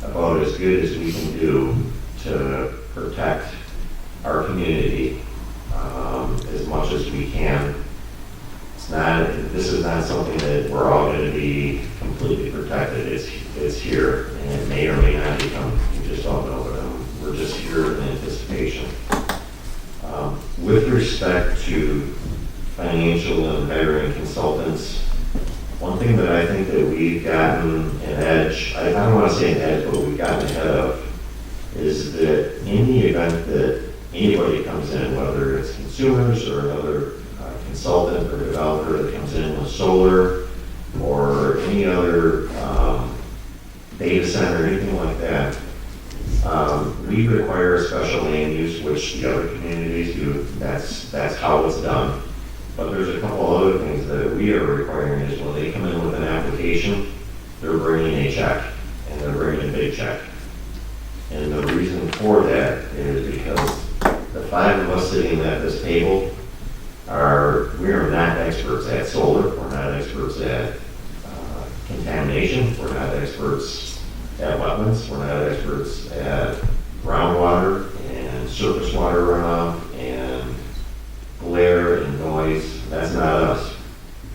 A: about as good as we can do to protect our community as much as we can. This is not something that we're all going to be completely protected. It's here, and it may or may not become. We just don't know, but we're just here in anticipation. with respect to financial and hiring consultants, one thing that I think that we've gotten an edge, I don't want to say an edge, but we've gotten ahead of, is that in the event that anybody comes in, whether it's consumers or another consultant or developer that comes in with solar or any other data center, anything like that, we require a special land use, which the other communities do. That's how it's done. But there's a couple other things that we are requiring is when they come in with an application, they're bringing a check, and they're bringing a big check. And the reason for that is because the five of us sitting at this table we are not experts at solar, we're not experts at contamination, we're not experts at wetlands, we're not experts at groundwater and surface water runoff and glare and noise. That's not us.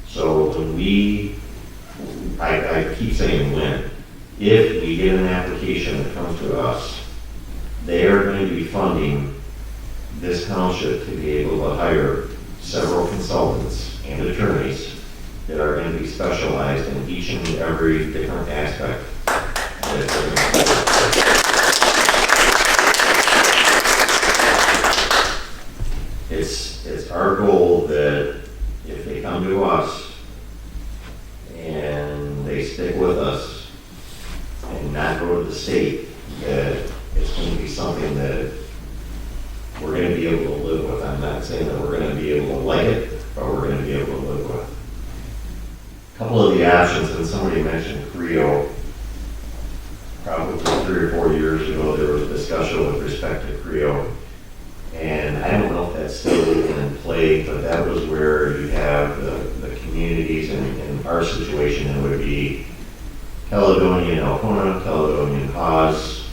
A: So when I keep saying when, if we get an application that comes to us, they are going to be funding this township to be able to hire several consultants and attorneys that are going to be specialized in each and every different aspect. It's our goal that if they come to us and they stick with us and not go to the state, that it's going to be something that we're going to be able to live with. I'm not saying that we're going to be able to like it, but we're going to be able to live with. A couple of the options, and somebody mentioned Creo. Probably 3 or 4 years ago, there was discussion with respect to Creo. And I don't know if that's still in play, but that was where you have the communities, and in our situation, it would be Caledonia and Alcona, Caledonia and Haas,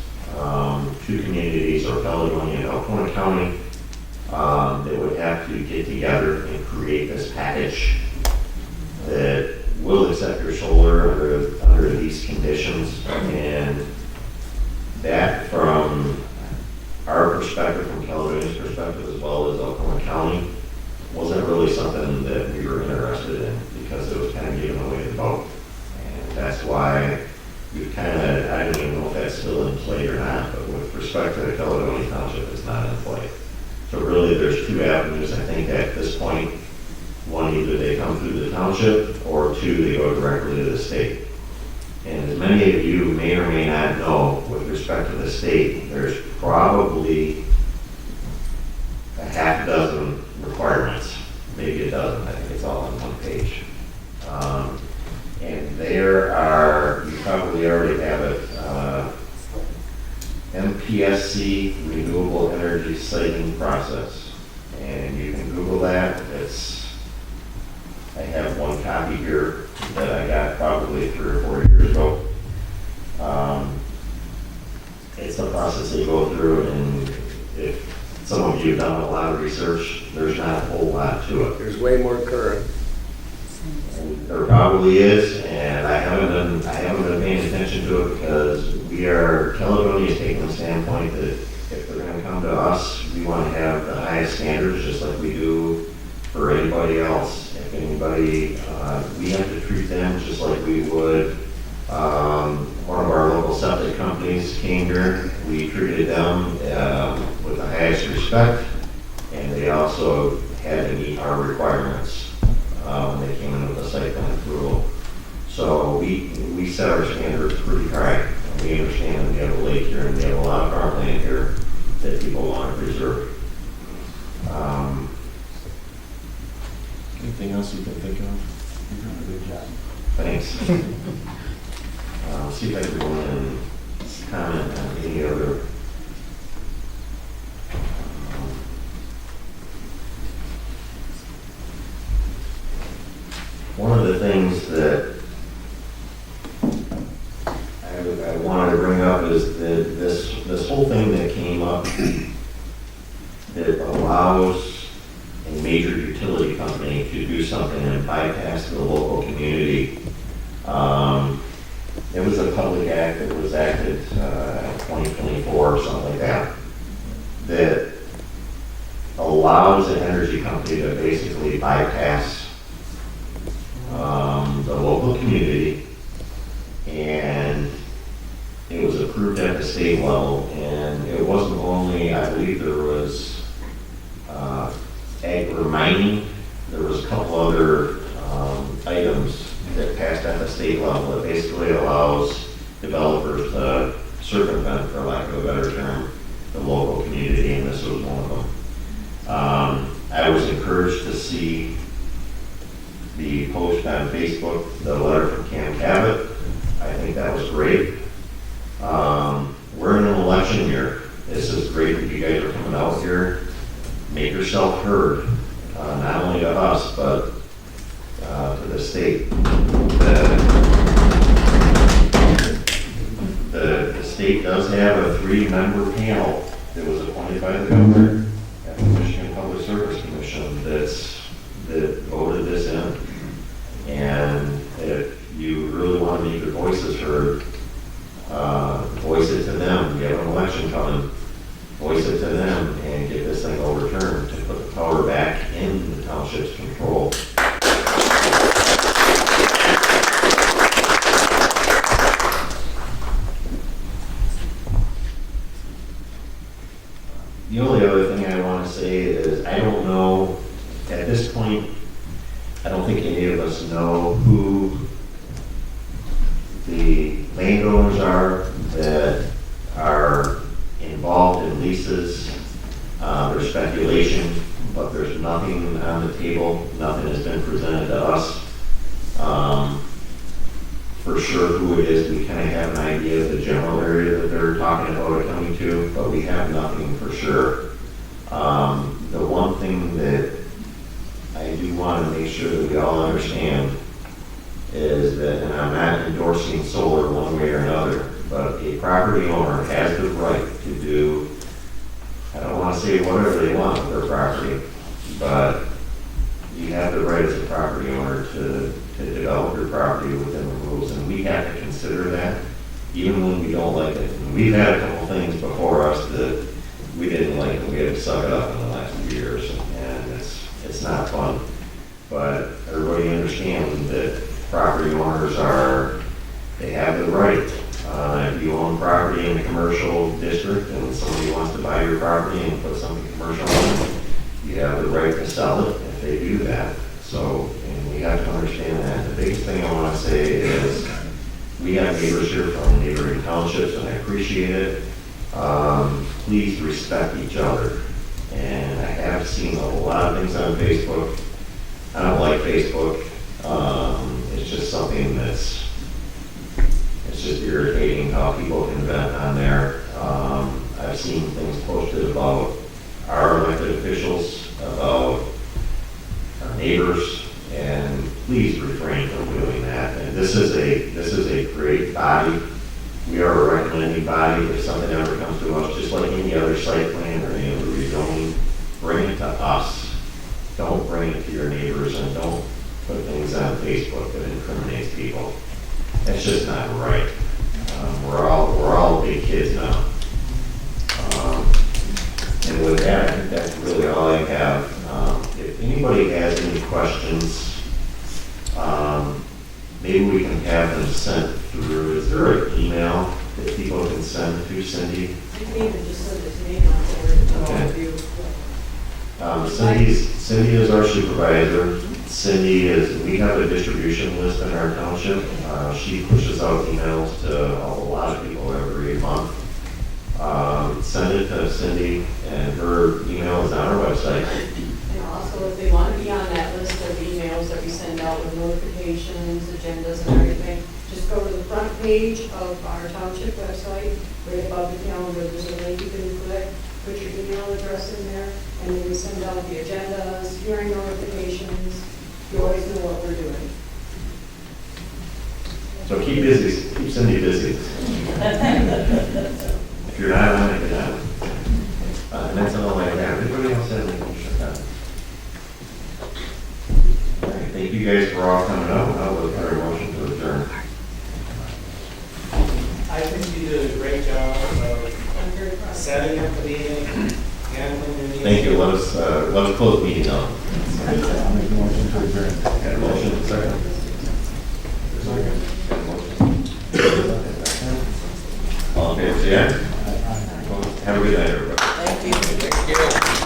A: 2 communities, or Caledonia and Alcona County, that would have to get together and create this package that will accept your solar under these conditions. And that, from our perspective, from Caledonia's perspective, as well as Alcona County, wasn't really something that we were interested in because it was kind of giving away the vote. And that's why we've kind of, I don't even know if that's still in play or not, but with respect to the Caledonia Township, it's not in play. So really, there's 2 avenues, I think, at this point. One, either they come through the township, or 2, they go directly to the state. And as many of you may or may not know, with respect to the state, there's probably a half dozen requirements, maybe a dozen. I think it's all on one page. And there are, you probably already have it, MPSC, Renewable Energy Siting Process. And you can Google that. I have one copy here that I got probably 3 or 4 years ago. It's a process they go through, and if some of you have done a lot of research, there's not a whole lot to it.
N: There's way more current.
A: And there probably is, and I haven't been paying attention to it because Caledonia is taking the standpoint that if they're going to come to us, we want to have the highest standards, just like we do for anybody else. If anybody, we have to treat them just like we would. One of our local septic companies came here. We treated them with the highest respect, and they also had to meet our requirements when they came in with the site plan approval. So we set our standards pretty high, and we understand that we have a lake here and we have a lot of farmland here that people want to preserve.
Q: Anything else you can think of? You're doing a good job.
A: Thanks. See if I can go in and comment on any other. One of the things that I wanted to bring up is that this whole thing that came up that allows a major utility company to do something and bypass the local community. It was a public act that was acted in 2024 or something like that, that allowed allows the energy company to basically bypass the local community, and it was approved at the state level, and it wasn't only, I believe there was mining, there was a couple other items that passed at the state level that basically allows developers to circumvent, for lack of a better term, the local community, and this was one of them. I was encouraged to see the post on Facebook, the letter from Cam Cabot. I think that was great. We're in an election year. This is great that you guys are coming out here. Make yourself heard, not only to us, but to the state. The state does have a 3-member panel that was appointed by the governor at the Michigan Public Service Commission that voted this in. And if you really want to make your voices heard, voice it to them. We have an election coming. Voice it to them and get this thing overturned to put the power back in the township's control. The only other thing I want to say is I don't know, at this point, I don't think any of us know who the landowners are that are involved in leases. There's speculation, but there's nothing on the table. Nothing has been presented to us. For sure who it is, we kind of have an idea of the general area that they're talking about it coming to, but we have nothing for sure. The one thing that I do want to make sure that we all understand is that, and I'm not endorsing solar one way or another, but a property owner has the right to do, I don't want to say whatever they want with their property, but you have the right as a property owner to develop your property within the rules, and we have to consider that, even when we don't like it. And we've had a couple things before us that we didn't like, and we had to suck it up in the last few years, and it's not fun. But everybody understands that property owners they have the right. If you own property in a commercial district and somebody wants to buy your property and put something commercial on it, you have the right to sell it if they do that. So, and we have to understand that. The biggest thing I want to say is we have neighbors here from neighboring townships, and I appreciate it. Please respect each other. And I have seen a lot of things on Facebook. I don't like Facebook. It's just something it's just irritating how people can vent on there. I've seen things posted about our elected officials, about our neighbors, and please refrain from doing that. And this is a great body. We are a recommending body. If something ever comes to us, just like any other site plan or any other rezoning, bring it to us. Don't bring it to your neighbors, and don't put things on Facebook that incriminates people. That's just not right. We're all big kids now. And with that, I think that's really all I have. If anybody has any questions, maybe we can have them sent through. Is there an email that people can send to Cindy?
K: You can even just send it to me and I'll forward it to all of you.
A: Cindy is our supervisor. Cindy we have a distribution list in our township. She pushes out emails to a lot of people every month. Send it to Cindy, and her email is on our website.
K: And also, if they want to be on that list of emails that we send out with notifications, agendas and everything, just go to the front page of our township website, right above the calendar, there's a link you can click, put your email address in there, and then we send out the agendas, hearing notifications. You always know what we're doing.
A: So keep Cindy busy. If you're not on it, get on. And that's all I have. Everybody else has anything? All right, thank you guys for all coming out. I'll look for a motion to adjourn.
R: I think you did a great job of setting up the meeting,
A: Thank you. Let us close the meeting now.
Q: I'll make a motion to adjourn.
A: Got a motion, second. Got a motion. All in favor, say aye. Have a good night, everybody.
C: Thank you.